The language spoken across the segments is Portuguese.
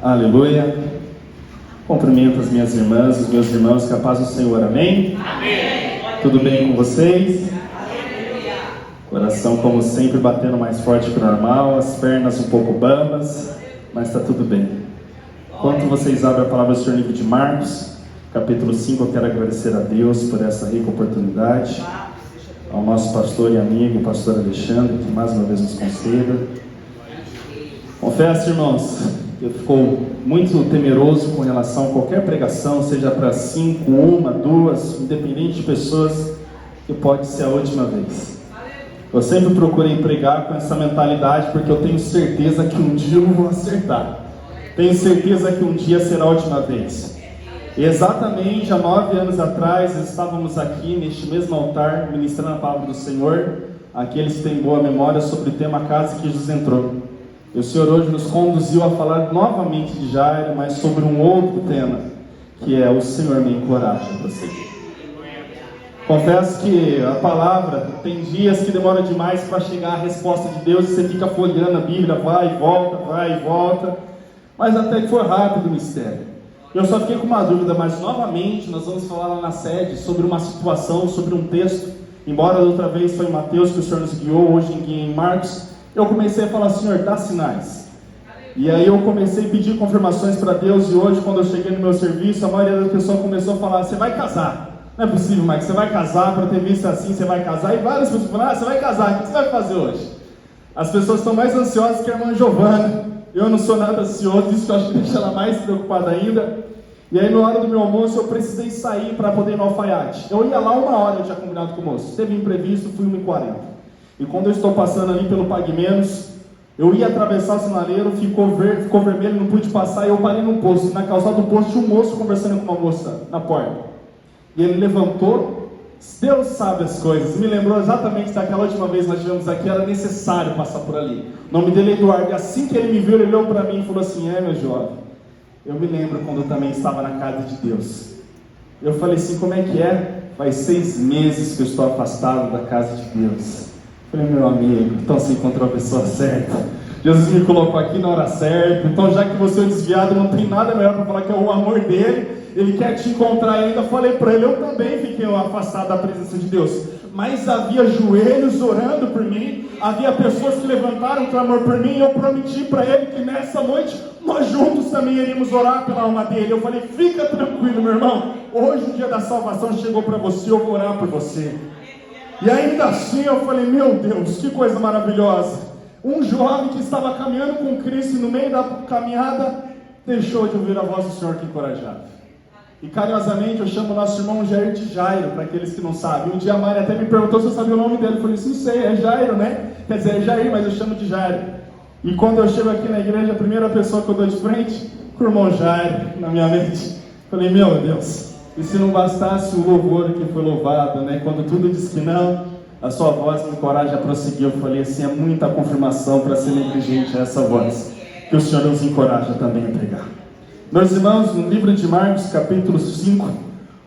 Aleluia. Cumprimento as minhas irmãs, os meus irmãos, que a paz do Senhor, amém? Amém. Tudo bem com vocês? Coração, como sempre, batendo mais forte que o normal, as pernas um pouco bambas, mas está tudo bem. Enquanto vocês abrem a palavra do Senhor no livro de Marcos, capítulo 5, eu quero agradecer a Deus por essa rica oportunidade, ao nosso pastor e amigo, o pastor Alexandre, que mais uma vez nos conceda. Confesso, irmãos, eu fico muito temeroso com relação a qualquer pregação, seja para 5, 1, 2, independente de pessoas, que pode ser a última vez. Eu sempre procurei pregar com essa mentalidade, porque eu tenho certeza que um dia eu vou acertar. Tenho certeza que um dia será a última vez. E exatamente há 9 anos atrás, estávamos aqui neste mesmo altar, ministrando a palavra do Senhor, aqueles que têm boa memória sobre o tema Casa que Jesus entrou. E o Senhor hoje nos conduziu a falar novamente de Jairo, mas sobre um outro tema, que é o Senhor me encoraja a prosseguir. Confesso que a palavra tem dias que demora demais para chegar a resposta de Deus, e você fica folheando a Bíblia, vai e volta, mas até que foi rápido o mistério. Eu só fiquei com uma dúvida, mas novamente nós vamos falar lá na sede sobre uma situação, sobre um texto, embora da outra vez foi em Mateus que o Senhor nos guiou, hoje em Marcos. Eu comecei a falar, Senhor, dá sinais. E aí eu comecei a pedir confirmações para Deus, e hoje, quando eu cheguei no meu serviço, a maioria das pessoas começou a falar, você vai casar. Não é possível, Mike, você vai casar, para ter visto assim, você vai casar. E várias pessoas falaram, você vai casar, o que você vai fazer hoje? As pessoas estão mais ansiosas que a irmã Giovana. Eu não sou nada ansioso, isso que eu acho que deixa ela mais preocupada ainda. E aí, na hora do meu almoço, eu precisei sair para poder ir no alfaiate. Eu ia lá 1 hora, eu tinha combinado com o moço. Teve imprevisto, fui 1h40. E quando eu estou passando ali pelo Pague Menos, eu ia atravessar o sinaleiro, ficou vermelho, não pude passar, e eu parei num posto. Na calçada do posto tinha um moço conversando com uma moça na porta. E ele levantou, Deus sabe as coisas, me lembrou exatamente daquela última vez que nós estivemos aqui, era necessário passar por ali. O nome dele é Eduardo, e assim que ele me viu, ele olhou para mim e falou assim, meu jovem, eu me lembro quando eu também estava na casa de Deus. Eu falei assim, como é que é? Faz 6 meses que eu estou afastado da casa de Deus. Falei, meu amigo, então você encontrou a pessoa certa. Jesus me colocou aqui na hora certa. Então, já que você é desviado, não tem nada melhor para falar que é o amor dele. Ele quer te encontrar ainda. Falei para ele, eu também fiquei afastado da presença de Deus. Mas havia joelhos orando por mim. Havia pessoas que levantaram clamor por mim. E eu prometi para ele que nessa noite nós juntos também iríamos orar pela alma dele. Eu falei, fica tranquilo, meu irmão. Hoje o dia da salvação chegou para você, eu vou orar por você. E ainda assim eu falei, meu Deus, que coisa maravilhosa. Um jovem que estava caminhando com Cristo e no meio da caminhada deixou de ouvir a voz do Senhor que encorajava. E carinhosamente eu chamo o nosso irmão Jair de Jairo, para aqueles que não sabem. Um dia a Mari até me perguntou se eu sabia o nome dele. Eu falei, sim, sei, é Jairo, né? Quer dizer, é Jair, mas eu chamo de Jairo. E quando eu chego aqui na igreja, a primeira pessoa que eu dou de frente, com o irmão Jairo, na minha mente. Falei, meu Deus. E se não bastasse o louvor que foi louvado, né? Quando tudo diz que não, a sua voz me encoraja a prosseguir. Eu falei assim, é muita confirmação para ser negligente essa voz, que o Senhor nos encoraja também a pregar. Meus irmãos, no livro de Marcos, capítulo 5,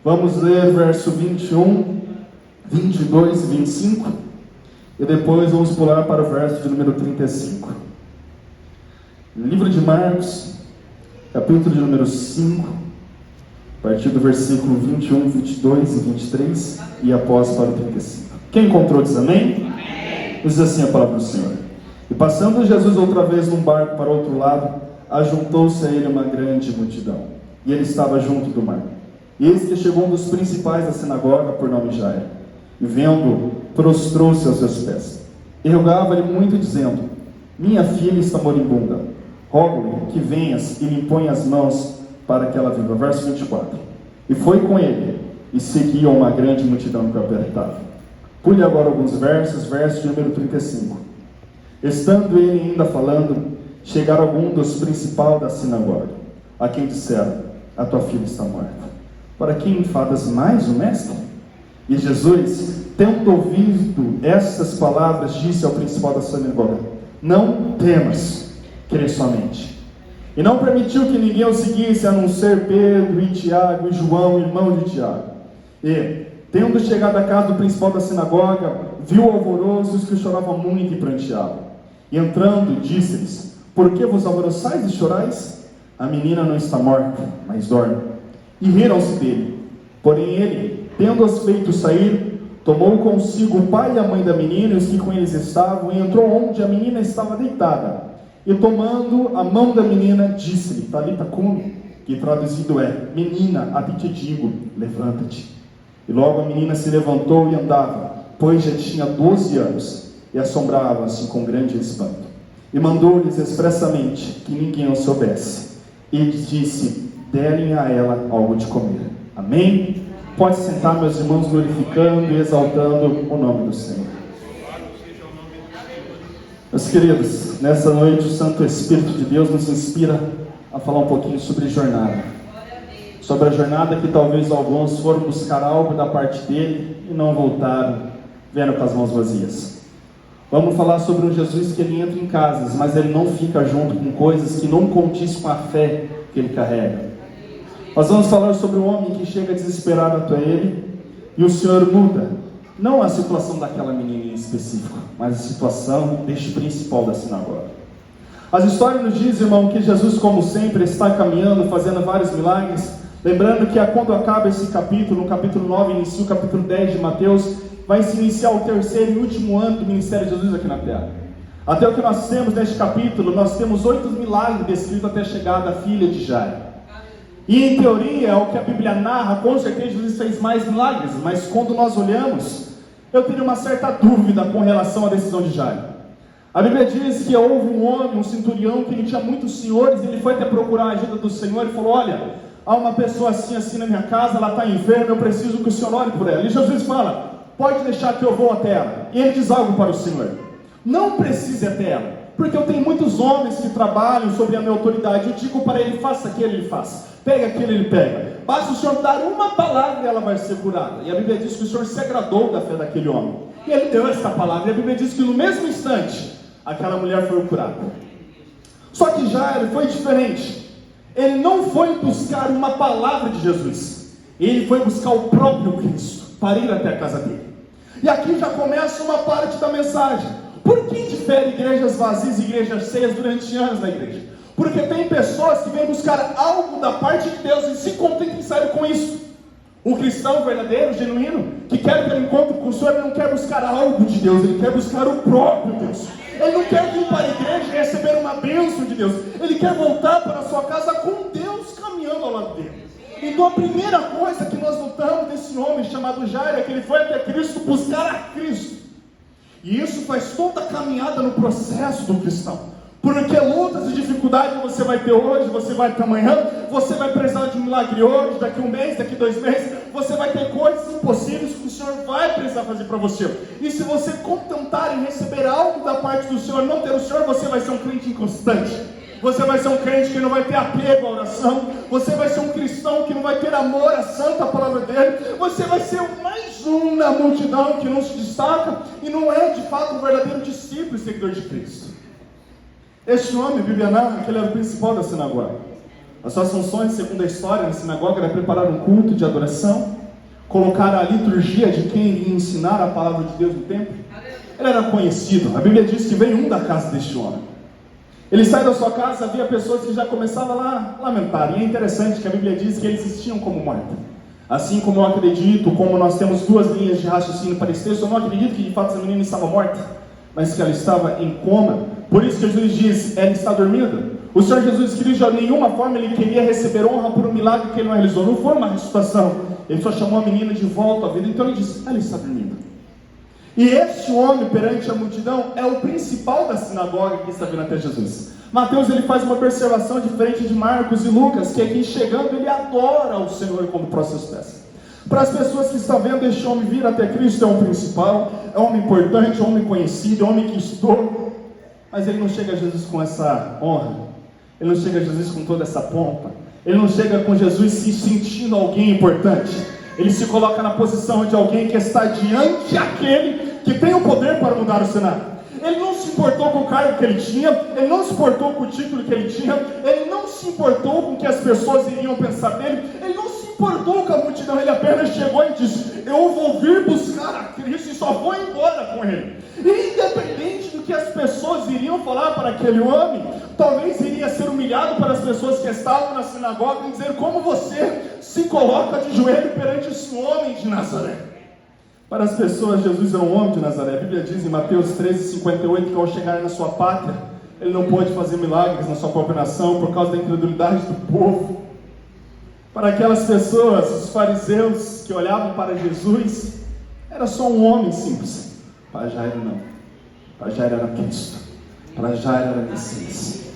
vamos ler verso 21, 22 e 25, e depois vamos pular para o verso de número 35. No livro de Marcos, capítulo de número 5, a partir do versículo 21, 22 e 23, e após para o 35. Quem encontrou diz amém? Amém. Diz assim a palavra do Senhor. E passando Jesus outra vez num barco para outro lado, ajuntou-se a ele uma grande multidão, e ele estava junto do mar. E eis que chegou um dos principais da sinagoga, por nome Jairo, e vendo-o, prostrou-se aos seus pés, e rogava-lhe muito, dizendo, minha filha está moribunda, rogo-lhe que venhas e lhe impõe as mãos para que ela viva. Verso 24. E foi com ele, e seguia uma grande multidão que o apertava. Pule agora alguns versos, verso de número 35. Estando ele ainda falando, chegaram alguns dos principais da sinagoga, a quem disseram, a tua filha está morta. Para quem enfadas mais o mestre? E Jesus, tendo ouvido estas palavras, disse ao principal da sinagoga, não temas, crê somente. E não permitiu que ninguém o seguisse, a não ser Pedro e Tiago e João, irmão de Tiago. E, tendo chegado à casa do principal da sinagoga, viu o alvoroço e os que choravam muito e pranteavam. E entrando, disse-lhes, por que vos alvoroçais e chorais? a menina não está morta, mas dorme. E riram-se dele. Porém ele, tendo-as feito sair, tomou consigo o pai e a mãe da menina e os que com eles estavam, e entrou onde a menina estava deitada. E tomando a mão da menina, disse-lhe, Talita cumi, que traduzido é, menina, a ti te digo, levanta-te. E logo a menina se levantou e andava, pois já tinha 12 anos, e assombrava-se com grande espanto. E mandou-lhes expressamente que ninguém o soubesse. E disse, derem a ela algo de comer. Amém? Pode sentar, meus irmãos, glorificando e exaltando o nome do Senhor. Meus queridos, nessa noite o Santo Espírito de Deus nos inspira a falar um pouquinho sobre jornada. Sobre a jornada que talvez alguns foram buscar algo da parte dele e não voltaram, vendo com as mãos vazias. Vamos falar sobre um Jesus que ele entra em casas, mas ele não fica junto com coisas que não condiz com a fé que ele carrega. Nós vamos falar sobre um homem que chega desesperado até ele, e o Senhor muda, não a situação daquela menina em específico, mas a situação deste principal da sinagoga. As histórias nos dizem, irmão, que Jesus, como sempre, está caminhando, fazendo vários milagres. Lembrando que quando acaba esse capítulo, no capítulo 9, inicia o capítulo 10 de Mateus, vai se iniciar o terceiro e último ano do ministério de Jesus aqui na terra. Até o que nós temos neste capítulo, nós temos 8 milagres descritos até a chegada da filha de Jairo. E em teoria, o que a Bíblia narra, com certeza Jesus fez mais milagres, mas quando nós olhamos, eu tenho uma certa dúvida com relação à decisão de Jairo. A Bíblia diz que houve um homem, um centurião, que ele tinha muitos senhores, ele foi até procurar a ajuda do Senhor e falou, olha, há uma pessoa assim na minha casa, ela está enferma, eu preciso que o Senhor ore por ela. E Jesus fala, pode deixar que eu vou até ela. E ele diz algo para o Senhor, não precise até ela, porque eu tenho muitos homens que trabalham sobre a minha autoridade, eu digo para ele, faça aquele, ele faz, pega aquele, ele pega, basta o Senhor dar uma palavra e ela vai ser curada. E a Bíblia diz que o Senhor se agradou da fé daquele homem, e ele deu esta palavra, e a Bíblia diz que no mesmo instante, aquela mulher foi curada. Só que Jairo foi diferente, ele não foi buscar uma palavra de Jesus, ele foi buscar o próprio Cristo, para ir até a casa dele. E aqui já começa uma parte da mensagem. Por que difere igrejas vazias e igrejas cheias durante anos na igreja? Porque tem pessoas que vêm buscar algo da parte de Deus e se contentam em sair com isso. O cristão verdadeiro, genuíno, que quer ter um encontro com o Senhor, ele não quer buscar algo de Deus, ele quer buscar o próprio Deus. Ele não quer vir para a igreja e receber uma bênção de Deus, ele quer voltar para a sua casa com Deus caminhando ao lado dele. Então a primeira coisa que nós notamos desse homem chamado Jairo é que ele foi até Cristo buscar a Cristo. E isso faz toda a caminhada no processo do cristão. Porque lutas e dificuldades você vai ter hoje, você vai ter amanhã, você vai precisar de um milagre hoje, daqui um mês, daqui 2 meses, você vai ter coisas impossíveis que o Senhor vai precisar fazer para você. E se você contentar em receber algo da parte do Senhor, não ter o Senhor, você vai ser um crente inconstante. Você vai ser um crente que não vai ter apego à oração. Você vai ser um cristão que não vai ter amor à santa palavra dele. Você vai ser mais um na multidão que não se destaca e não é de fato um verdadeiro discípulo e seguidor de Cristo. Este homem, a Bíblia narra que ele era o principal da sinagoga. As suas funções, segundo a história, na sinagoga era preparar um culto de adoração, colocar a liturgia de quem iria ensinar a palavra de Deus no templo. Ele era conhecido. A Bíblia diz que veio um da casa deste homem. Ele sai da sua casa, havia pessoas que já começavam lá a lamentar. E é interessante que a Bíblia diz que eles existiam como mortos. Assim como eu acredito, como nós temos 2 linhas de raciocínio para esse texto, eu não acredito que de fato essa menina estava morta, mas que ela estava em coma. Por isso que Jesus diz, ela está dormindo. O Senhor Jesus Cristo, de nenhuma forma ele queria receber honra por um milagre que ele não realizou. Não foi uma ressuscitação. Ele só chamou a menina de volta à vida. Então ele disse, ela está dormindo. E este homem perante a multidão é o principal da sinagoga que está vindo até Jesus. Mateus ele faz uma observação diferente de Marcos e Lucas, que aqui chegando ele adora o Senhor como próximos pés. Para as pessoas que estão vendo este homem vir até Cristo, é um principal, é um homem importante, é um homem conhecido, é um homem que estudou, mas ele não chega a Jesus com essa honra, ele não chega a Jesus com toda essa pompa, ele não chega com Jesus se sentindo alguém importante. Ele se coloca na posição de alguém que está diante daquele que tem o poder para mudar o cenário. Ele não se importou com o cargo que ele tinha, ele não se importou com o título que ele tinha, ele não se importou com o que as pessoas iriam pensar dele, ele não se importou com a multidão, ele apenas chegou e disse, eu vou vir buscar a Cristo e só vou embora com ele. E independente do que as pessoas iriam falar para aquele homem? Talvez iria ser humilhado para as pessoas que estavam na sinagoga e dizer: como você se coloca de joelho perante esse homem de Nazaré? Para as pessoas, Jesus é um homem de Nazaré. A Bíblia diz em Mateus 13:58 que ao chegar na sua pátria, ele não pôde fazer milagres na sua própria nação por causa da incredulidade do povo. Para aquelas pessoas, os fariseus que olhavam para Jesus, era só um homem simples. Para Jairo não. Para Jairo era Cristo. Para Jairo era Messias.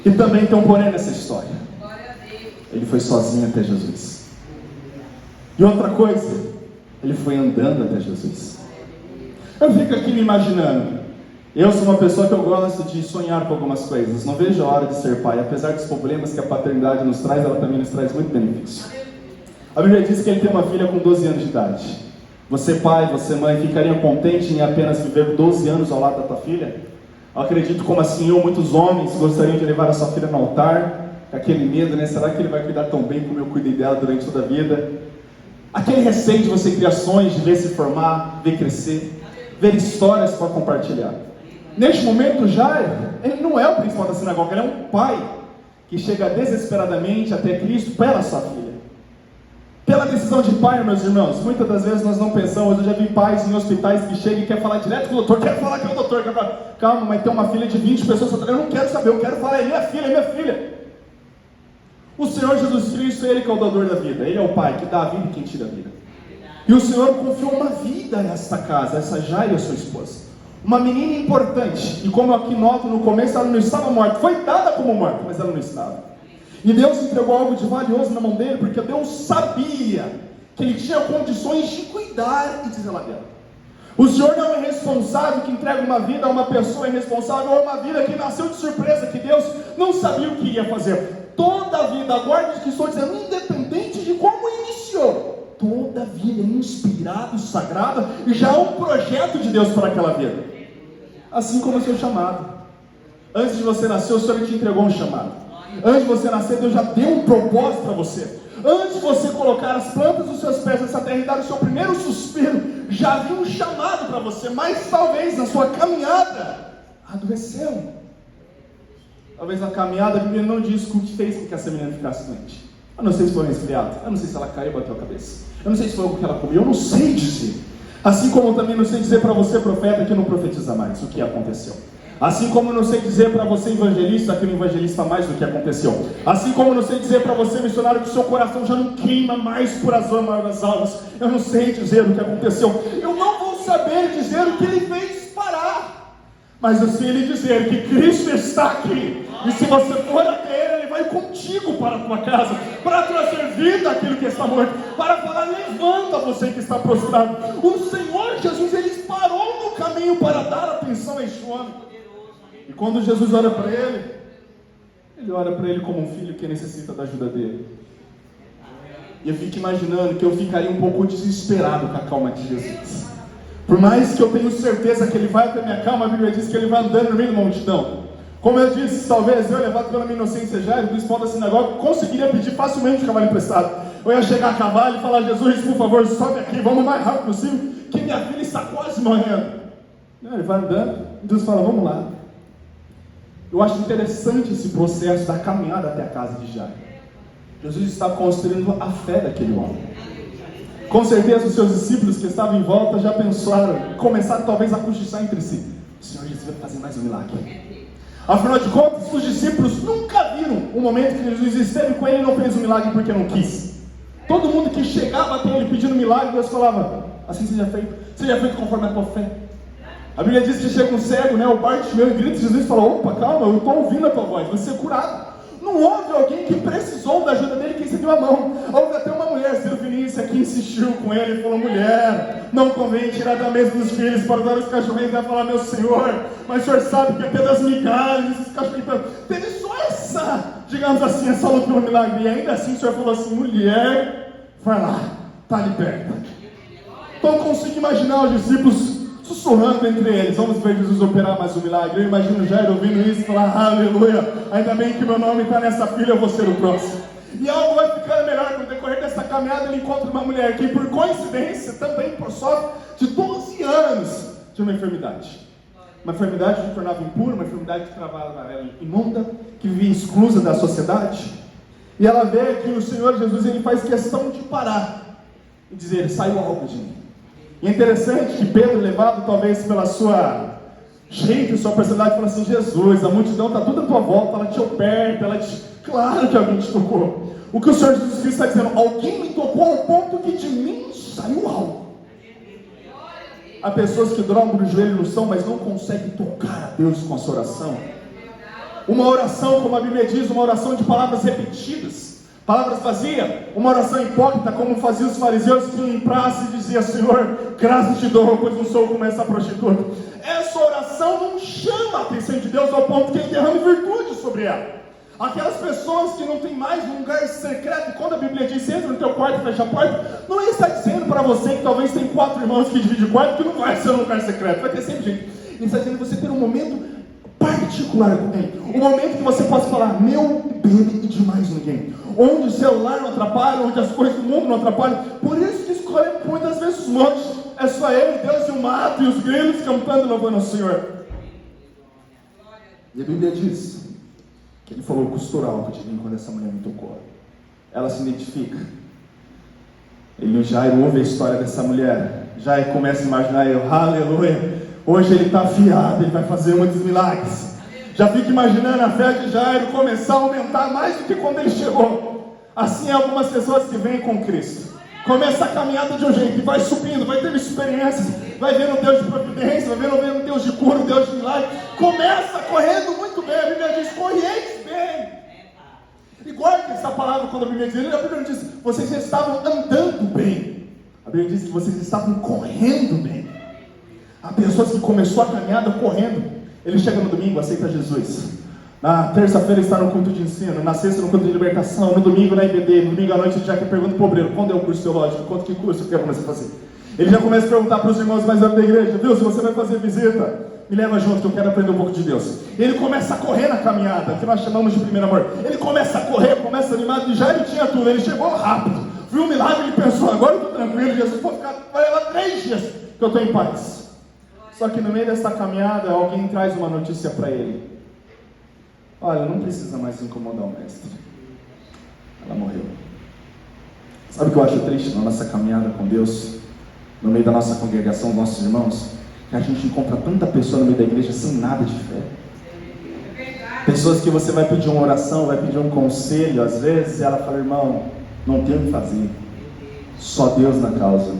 E também tem um porém nessa história. Ele foi sozinho até Jesus. E outra coisa, ele foi andando até Jesus. Eu fico aqui me imaginando. Eu sou uma pessoa que eu gosto de sonhar com algumas coisas. Não vejo a hora de ser pai. Apesar dos problemas que a paternidade nos traz, ela também nos traz muito benefício. A Bíblia diz que ele tem uma filha com 12 anos de idade. Você pai, você mãe, ficariam contentes em apenas viver 12 anos ao lado da tua filha? Eu acredito, como assim eu, muitos homens gostariam de levar a sua filha no altar, com aquele medo, né? Será que ele vai cuidar tão bem como eu cuidei dela durante toda a vida? Aquele receio de você criar sonhos, de ver se formar, ver crescer, ver histórias para compartilhar. Neste momento, Jairo, ele não é o principal da sinagoga, ele é um pai que chega desesperadamente até Cristo pela sua filha. Pela decisão de pai, meus irmãos, muitas das vezes nós não pensamos. Eu já vi pais em hospitais que chegam e querem falar direto com o doutor, quero falar com o doutor, quero falar. Calma, mas tem uma filha de 20 pessoas, eu não quero saber, eu quero falar, é minha filha. O Senhor Jesus Cristo, Ele que é o dador da vida, Ele é o pai que dá a vida e quem tira a vida. E o Senhor confiou uma vida a esta casa, essa Jairo, a sua esposa. Uma menina importante, e como aqui noto no começo, ela não estava morta, foi dada como morta, mas ela não estava. E Deus entregou algo de valioso na mão dele, porque Deus sabia que ele tinha condições de cuidar e de zelar dela. O Senhor não é responsável que entrega uma vida a uma pessoa irresponsável, ou uma vida que nasceu de surpresa, que Deus não sabia o que iria fazer. Toda a vida, aguarde o que estou dizendo, independente de como iniciou, toda a vida é inspirada e sagrada, e já há um projeto de Deus para aquela vida. Assim como o seu chamado. Antes de você nascer, o Senhor te entregou um chamado. Antes de você nascer, Deus já deu um propósito para você. Antes de você colocar as plantas dos seus pés nessa terra e dar o seu primeiro suspiro, já havia um chamado para você. Mas talvez na sua caminhada adoeceu. Talvez na caminhada a Bíblia não diz o que fez com que essa menina ficasse doente. Eu não sei se foi um resfriado, eu não sei se ela caiu e bateu a cabeça, eu não sei se foi algo que ela comeu, eu não sei dizer. Assim como eu também não sei dizer para você, profeta, que não profetiza mais o que aconteceu. Assim como eu não sei dizer para você, evangelista, que não evangelista mais do que aconteceu. Assim como eu não sei dizer para você, missionário, que o seu coração já não queima mais por as almas. Eu não sei dizer o que aconteceu. Eu não vou saber dizer o que ele fez parar. Mas eu sei lhe dizer que Cristo está aqui. E se você for até Ele, Ele vai contigo para a tua casa, para trazer vida àquilo que está morto, para falar, levanta você que está prostrado. O Senhor Jesus, Ele parou no caminho para dar atenção a este homem. E quando Jesus olha para ele, Ele olha para ele como um filho que necessita da ajuda dele. E eu fico imaginando que eu ficaria um pouco desesperado com a calma de Jesus. Por mais que eu tenha certeza que Ele vai até minha calma, a Bíblia diz que Ele vai andando no meio da multidão. Como eu disse, talvez eu, levado pela minha inocência já, o principal da sinagoga, conseguiria pedir facilmente o cavalo emprestado. Eu ia chegar a cavalo e falar, Jesus, por favor, sobe aqui, vamos o mais rápido possível, que minha filha está quase morrendo. Não, ele vai andando, e Deus fala, vamos lá. Eu acho interessante esse processo da caminhada até a casa de Jairo. Jesus está construindo a fé daquele homem. Com certeza os seus discípulos que estavam em volta já pensaram, começaram talvez a cochichar entre si. O Senhor Jesus vai fazer mais um milagre. Afinal de contas, os discípulos nunca viram o momento que Jesus esteve com ele e não fez um milagre porque não quis. Todo mundo que chegava até ele pedindo milagre, Deus falava, assim seja feito conforme a tua fé. A Bíblia diz que chega um cego, o Bartimeu, e grita, Jesus fala, opa, calma, eu estou ouvindo a tua voz, vai ser curado. Não houve alguém que precisou da ajuda dele que estendeu a mão. Houve até uma mulher, Ciro Vinícius, que insistiu com ele e falou, mulher, não convém tirar da mesa dos filhos para dar os cachorrinhos. Vai falar, meu Senhor, mas o Senhor sabe que até das migalhas, esses cachorrinhos... Teve só essa, digamos assim, essa luta pelo milagre. E ainda assim o Senhor falou assim, mulher, vai lá, está liberta. Então eu consigo imaginar os discípulos sussurrando entre eles, vamos ver Jesus operar mais um milagre. Eu imagino Jairo ouvindo isso e falar, aleluia, ainda bem que meu nome está nessa filha, eu vou ser o próximo. E algo vai ficando melhor. No decorrer dessa caminhada ele encontra uma mulher que por coincidência também sofre de 12 anos de uma enfermidade. uma enfermidade que tornava impura, uma enfermidade que tornava ela imunda, que vivia exclusa da sociedade. E ela vê que o Senhor Jesus, ele faz questão de parar e dizer: saiu algo de mim. E é interessante que Pedro, levado talvez pela sua jeito, sua personalidade, fala assim: Jesus, a multidão está toda à tua volta, ela te operta, claro que alguém te tocou. O que o Senhor Jesus Cristo está dizendo: alguém me tocou ao ponto que de mim saiu algo. Há pessoas que dobram o joelho no chão, mas não conseguem tocar a Deus com a sua oração. Uma oração, como a Bíblia diz, uma oração de palavras repetidas, palavras vazias, uma oração hipócrita, como faziam os fariseus que iam em praça e diziam: Senhor, graças te dou, pois não sou como essa prostituta. Essa oração não chama a atenção de Deus ao ponto que ele derrame virtude sobre ela. Aquelas pessoas que não tem mais um lugar secreto, quando a Bíblia diz: entra no teu quarto e fecha a porta, não está dizendo para você que talvez tem 4 irmãos que dividem o quarto, que não vai ser um lugar secreto, vai ter sempre gente. Ele está dizendo você ter um momento particular com ele, um momento que você possa falar: meu bem, e de mais ninguém, onde o celular não atrapalha, onde as coisas do mundo não atrapalham. Por isso que escolhemos muitas vezes os montes, é só eu, Deus e o mato e os grilos cantando e louvando ao Senhor. E a Bíblia diz que ele falou: custou algo de mim quando essa mulher me tocou. Ela se identifica. Ele, Jairo, ouve a história dessa mulher. Jairo começa a imaginar: aleluia, hoje ele está afiado, ele vai fazer muitos milagres. Já fica imaginando a fé de Jairo começar a aumentar mais do que quando ele chegou. Assim é algumas pessoas que vêm com Cristo. Começa a caminhada de um jeito e vai subindo, vai tendo experiências, vai vendo Deus de providência, vai vendo Deus de cura, Deus de milagre. Começa correndo muito bem. A Bíblia diz: correis bem. E guarde essa palavra quando a Bíblia diz. A Bíblia diz: vocês estavam andando bem. A Bíblia diz que vocês estavam correndo bem. Há pessoas que começou a caminhada correndo. Ele chega no domingo, aceita Jesus. Na terça-feira está no culto de ensino, na sexta no culto de libertação, no domingo na IBD, no domingo à noite ele já pergunta para o obreiro: quando é o curso teológico, quanto que curso que eu começo a fazer? Ele já começa a perguntar para os irmãos mais velhos da igreja: viu, se você vai fazer visita, me leva junto que eu quero aprender um pouco de Deus. Ele começa a correr na caminhada, que nós chamamos de primeiro amor. Ele começa a correr, começa animado, e já ele tinha tudo, ele chegou rápido, viu o milagre, ele pensou: agora eu estou tranquilo, Jesus, vai levar 3 dias que eu estou em paz. Só que no meio dessa caminhada, alguém traz uma notícia para ele: olha, não precisa mais incomodar o mestre, ela morreu. Sabe o que eu acho triste na nossa caminhada com Deus, no meio da nossa congregação, dos nossos irmãos? Que a gente encontra tanta pessoa no meio da igreja sem nada de fé. Pessoas que você vai pedir uma oração, vai pedir um conselho, às vezes ela fala: irmão, não tem o que fazer, só Deus na causa.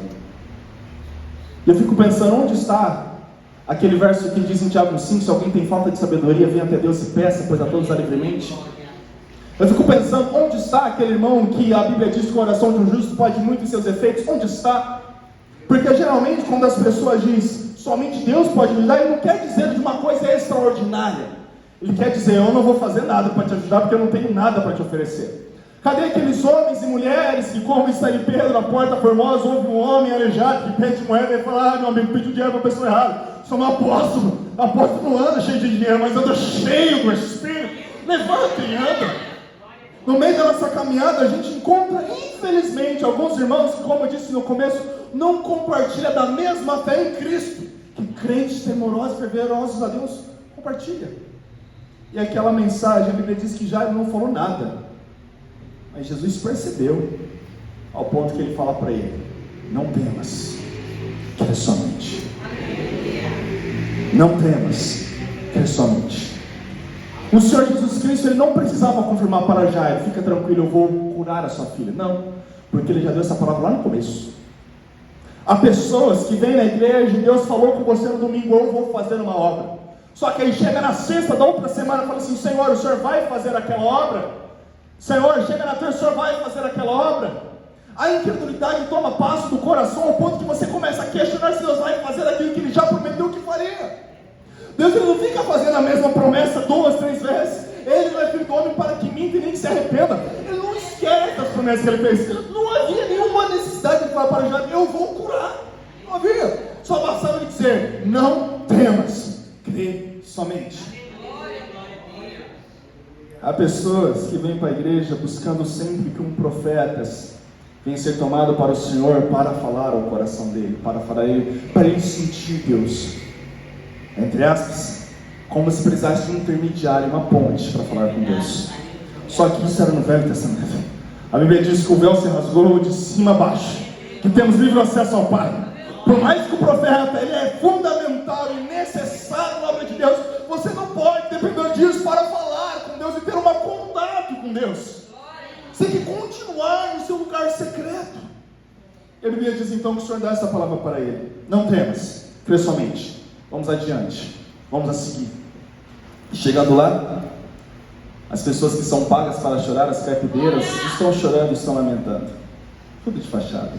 E eu fico pensando: onde está aquele verso que diz em Tiago 5, se alguém tem falta de sabedoria, venha até Deus e peça, pois a todos dá livremente. Eu fico pensando: onde está aquele irmão que a Bíblia diz que a oração de um justo pode muito em seus efeitos? Onde está? Porque geralmente quando as pessoas dizem somente Deus pode me ajudar, ele não quer dizer de uma coisa extraordinária. Ele quer dizer: eu não vou fazer nada para te ajudar, porque eu não tenho nada para te oferecer. Cadê aqueles homens e mulheres que, como está em Pedro, a porta formosa, ouve um homem aleijado que pede moeda e fala: meu amigo, pediu dinheiro para a pessoa errada. Sou um apóstolo não anda cheio de dinheiro, mas anda cheio do Espírito. Levanta e anda. No meio da nossa caminhada, a gente encontra, infelizmente, alguns irmãos que, como eu disse no começo, não compartilham da mesma fé em Cristo, que crentes temorosos e fervorosos a Deus compartilham. E aquela mensagem, a Bíblia diz que Jairo não falou nada, mas Jesus percebeu, ao ponto que ele fala para ele: não temas, crê somente. Não temas, crê somente. O Senhor Jesus Cristo, ele não precisava confirmar para Jairo: fica tranquilo, eu vou curar a sua filha. Não, porque ele já deu essa palavra lá no começo. Há pessoas que vêm na igreja e Deus falou com você no domingo: eu vou fazer uma obra. Só que aí chega na sexta da outra semana e fala assim: Senhor, o Senhor vai fazer aquela obra? Senhor, chega na terça, o Senhor vai fazer aquela obra? A incredulidade toma passo do coração ao ponto que você começa a questionar se Deus vai fazer aquilo que Ele já prometeu que faria. Deus, Ele não fica fazendo a mesma promessa 2, 3 vezes. Ele não é filho do homem para que minta e nem que se arrependa. Ele não esquece as promessas que Ele fez. Não havia nenhuma necessidade de falar para Jairo: eu vou curar. Não havia. Só bastava Ele dizer: não temas, crê somente. Há pessoas que vêm para a igreja buscando sempre que um profeta venha ser tomado para o Senhor para falar ao coração dele, para ele sentir Deus. entre aspas, como se precisasse de um intermediário, uma ponte para falar com Deus. Só que isso era no Velho Testamento. A Bíblia diz que o véu se rasgou de cima a baixo, que temos livre acesso ao Pai. Por mais que o profeta, ele é fundamental e necessário na obra de Deus, você não pode depender disso para falar com Deus e ter um contato com Deus. Você tem que continuar no seu lugar secreto. E a Bíblia diz então que o Senhor dá essa palavra para ele: não temas, crê somente. Vamos adiante, vamos a seguir. E chegando lá, as pessoas que são pagas para chorar, as carpideiras, estão chorando e estão lamentando. Tudo de fachada.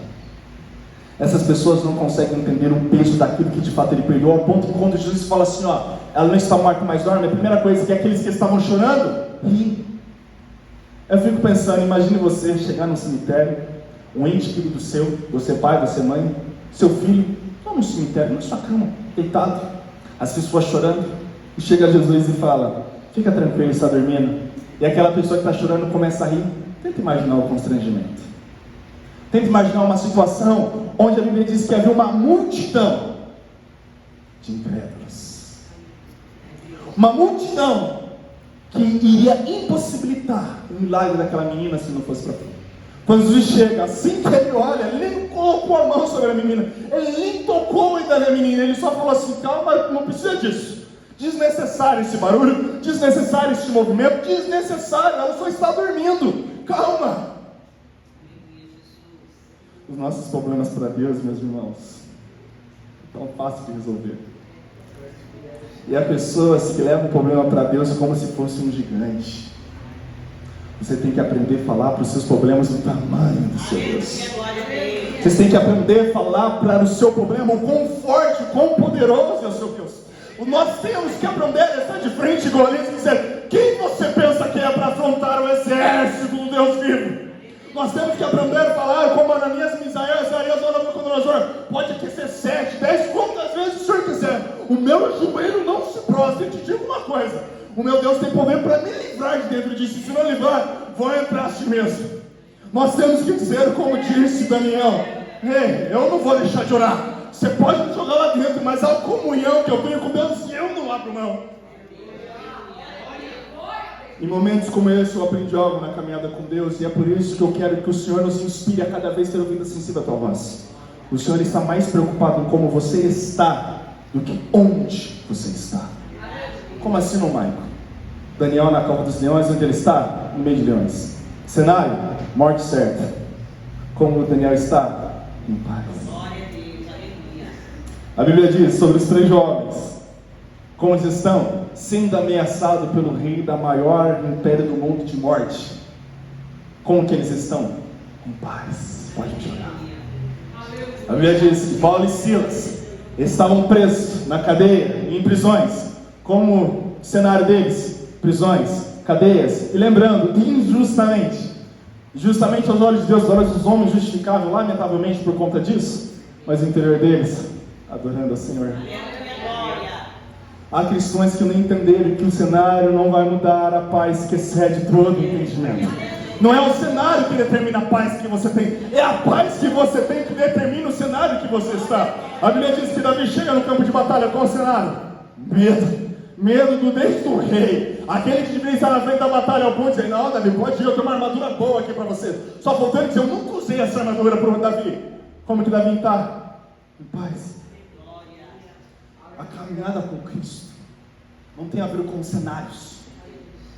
Essas pessoas não conseguem entender o peso daquilo que de fato ele perdoou, ao ponto que quando Jesus fala assim, ó, ela não está morta, mas dorme, a primeira coisa que aqueles que estavam chorando, riem. Eu fico pensando, imagine você chegar num cemitério, um ente querido seu, você pai, você mãe, seu filho, está no cemitério, na sua cama, deitado, as pessoas chorando, e chega Jesus e fala, fica tranquilo, está dormindo, e aquela pessoa que está chorando começa a rir. Tenta imaginar o constrangimento. Tenta imaginar uma situação onde a Bíblia diz que havia uma multidão de incrédulos, uma multidão que iria impossibilitar o milagre daquela menina se não fosse para frente. Quando Jesus chega, assim que ele olha, ele nem colocou a mão sobre a menina, ele nem tocou ainda na menina, ele só falou assim, calma, não precisa disso, desnecessário esse barulho, desnecessário esse movimento, desnecessário, ela só está dormindo, calma. Os nossos problemas para Deus, meus irmãos, é tão fácil de resolver. E há pessoas que levam o problema para Deus como se fosse um gigante. Você tem que aprender a falar para os seus problemas do tamanho do seu Deus. Você tem que aprender a falar para o seu problema o quão forte, o quão poderoso é o seu Deus. Nós temos que aprender a estar de frente de Golias e dizer, quem você pensa que é para afrontar o exército do Deus vivo? Nós temos que aprender a falar como Ananias, Misael, Azarias, Nabucodonosor. Pode aquecer 7, 10, quantas vezes o Senhor quiser. O meu joelho não se prostra. Eu te digo uma coisa, o meu Deus tem poder para me livrar de dentro disso. Se não livrar, vou entrar a si mesmo. Nós temos que dizer, como disse Daniel, ei, eu não vou deixar de orar. Você pode me jogar lá dentro, mas a comunhão que eu tenho com Deus, eu não abro mão. Em momentos como esse eu aprendi algo na caminhada com Deus, e é por isso que eu quero que o Senhor nos inspire a cada vez ter ouvido sensível a tua voz. O Senhor está mais preocupado em como você está do que onde você está. Como assim, não, Maico? Daniel na cova dos leões, onde ele está? No meio de leões. Cenário, morte certa. Como Daniel está? Em paz. A Bíblia diz sobre os 3 jovens, como eles estão? Sendo ameaçados pelo rei da maior império do mundo de morte. Como que eles estão? Em paz. Pode chorar. A Bíblia diz que Paulo e Silas estavam presos na cadeia, em prisões. Como o cenário deles? Prisões, cadeias. E lembrando, injustamente. Justamente aos olhos de Deus, aos olhos dos homens, justificável, lamentavelmente por conta disso. Mas o interior deles, adorando ao Senhor. Há cristãos que não entenderam que o cenário não vai mudar a paz que excede todo entendimento. Não é o cenário que determina a paz que você tem, é a paz que você tem que determina o cenário que você está. A Bíblia diz que Davi chega no campo de batalha, qual o cenário? Medo do desde o rei. Aquele que deveria estar na frente da batalha ao ponto de dizer, não, Davi, pode ir, eu tenho uma armadura boa aqui para você. Só faltando dizer, eu nunca usei essa armadura para o Davi. Como que Davi está? Em paz. A caminhada com Cristo não tem a ver com cenários.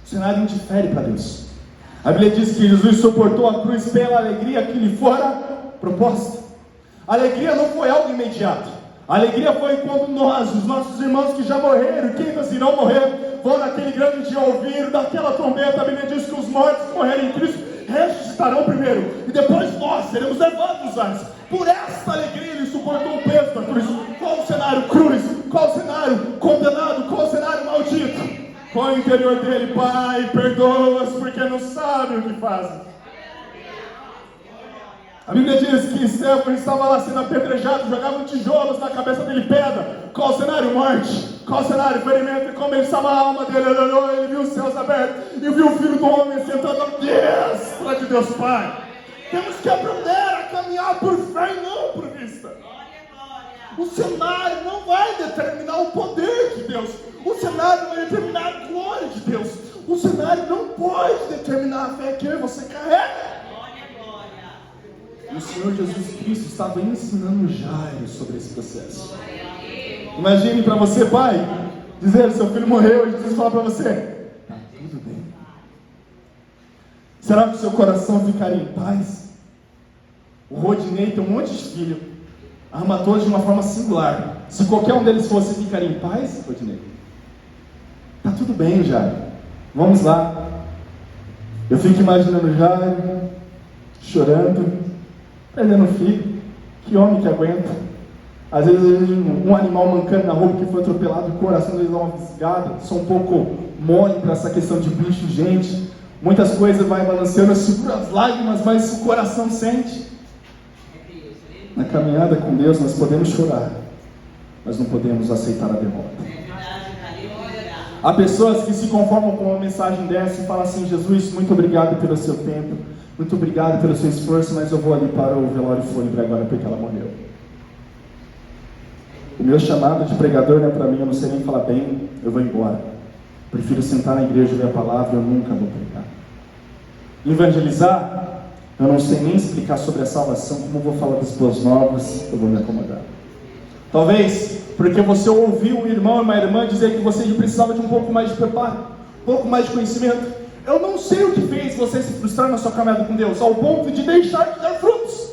O cenário não difere para Deus. A Bíblia diz que Jesus suportou a cruz pela alegria que lhe fora proposta. A alegria não foi algo imediato. A alegria foi quando nós, os nossos irmãos que já morreram e que ainda irão morrer, vão naquele grande dia ouvir daquela trombeta. A Bíblia diz que os mortos que morreram em Cristo ressuscitarão primeiro, e depois nós seremos levados nos ares. Por esta alegria ele suportou o peso da cruz. Qual o cenário? Cruz. Qual o cenário? Condenado. Qual o cenário? Maldito. Qual o interior dele? Pai, perdoa-os porque não sabem o que fazem. A Bíblia diz que Estevão estava lá sendo apedrejado, jogavam tijolos na cabeça dele, pedra. Qual o cenário? Morte. Qual o cenário? Ferimento. E como ele estava, a alma dele olhou, ele viu os céus abertos e viu o Filho do Homem sentado à destra de Deus Pai. Temos que aprender a caminhar por fé e não por vista. O cenário não vai determinar o poder de Deus. O cenário vai determinar a glória de Deus. O cenário não pode determinar a fé que eu e você carrega. E o Senhor Jesus Cristo estava ensinando Jairo sobre esse processo. Imagine para você, pai, dizer: seu filho morreu, e Jesus fala para você: está tudo bem. Será que o seu coração ficaria em paz? O Rodinei tem um monte de filhos, ama todos de uma forma singular. Se qualquer um deles fosse, ficaria em paz, Rodinei? Está tudo bem, Jairo, vamos lá. Eu fico imaginando Jairo chorando, perdendo o filho. Que homem que aguenta? Às vezes um animal mancando na rua que foi atropelado, o coração deles dá uma fisgada. Sou um pouco mole para essa questão de bicho, gente. Muitas coisas vai balanceando, eu seguro as lágrimas, mas o coração sente. Na caminhada com Deus nós podemos chorar, mas não podemos aceitar a derrota. Há pessoas que se conformam com uma mensagem dessa e falam assim: Jesus, muito obrigado pelo seu tempo, muito obrigado pelo seu esforço, mas eu vou ali para o velório fúnebre agora porque ela morreu. O meu chamado de pregador não é para mim, eu não sei nem falar bem, eu vou embora. Prefiro sentar na igreja e ver a palavra, eu nunca vou pregar. Evangelizar, eu não sei nem explicar sobre a salvação, como eu vou falar das boas novas, eu vou me acomodar. Talvez porque você ouviu um irmão e uma irmã dizer que você precisava de um pouco mais de preparo, um pouco mais de conhecimento. Eu não sei o que fez você se frustrar na sua caminhada com Deus, ao ponto de deixar de dar frutos.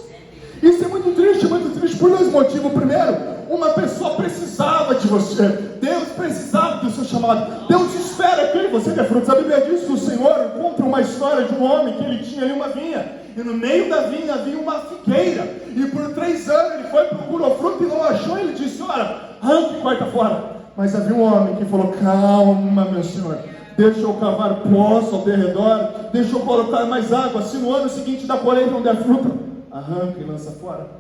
Isso é muito triste por dois motivos. Primeiro, uma pessoa precisava de você, Deus precisava do seu chamado. Deus espera que você dê frutos. A Bíblia diz que o Senhor conta uma história de um homem que ele tinha ali uma vinha, e no meio da vinha havia uma figueira, e por 3 anos ele foi, procurou fruto e não achou. Ele disse: olha, arranque e corta fora. Mas havia um homem que falou: calma, meu senhor, deixa eu cavar poço ao redor, deixa eu colocar mais água, se no ano seguinte da colheita não der fruto, arranca e lança fora.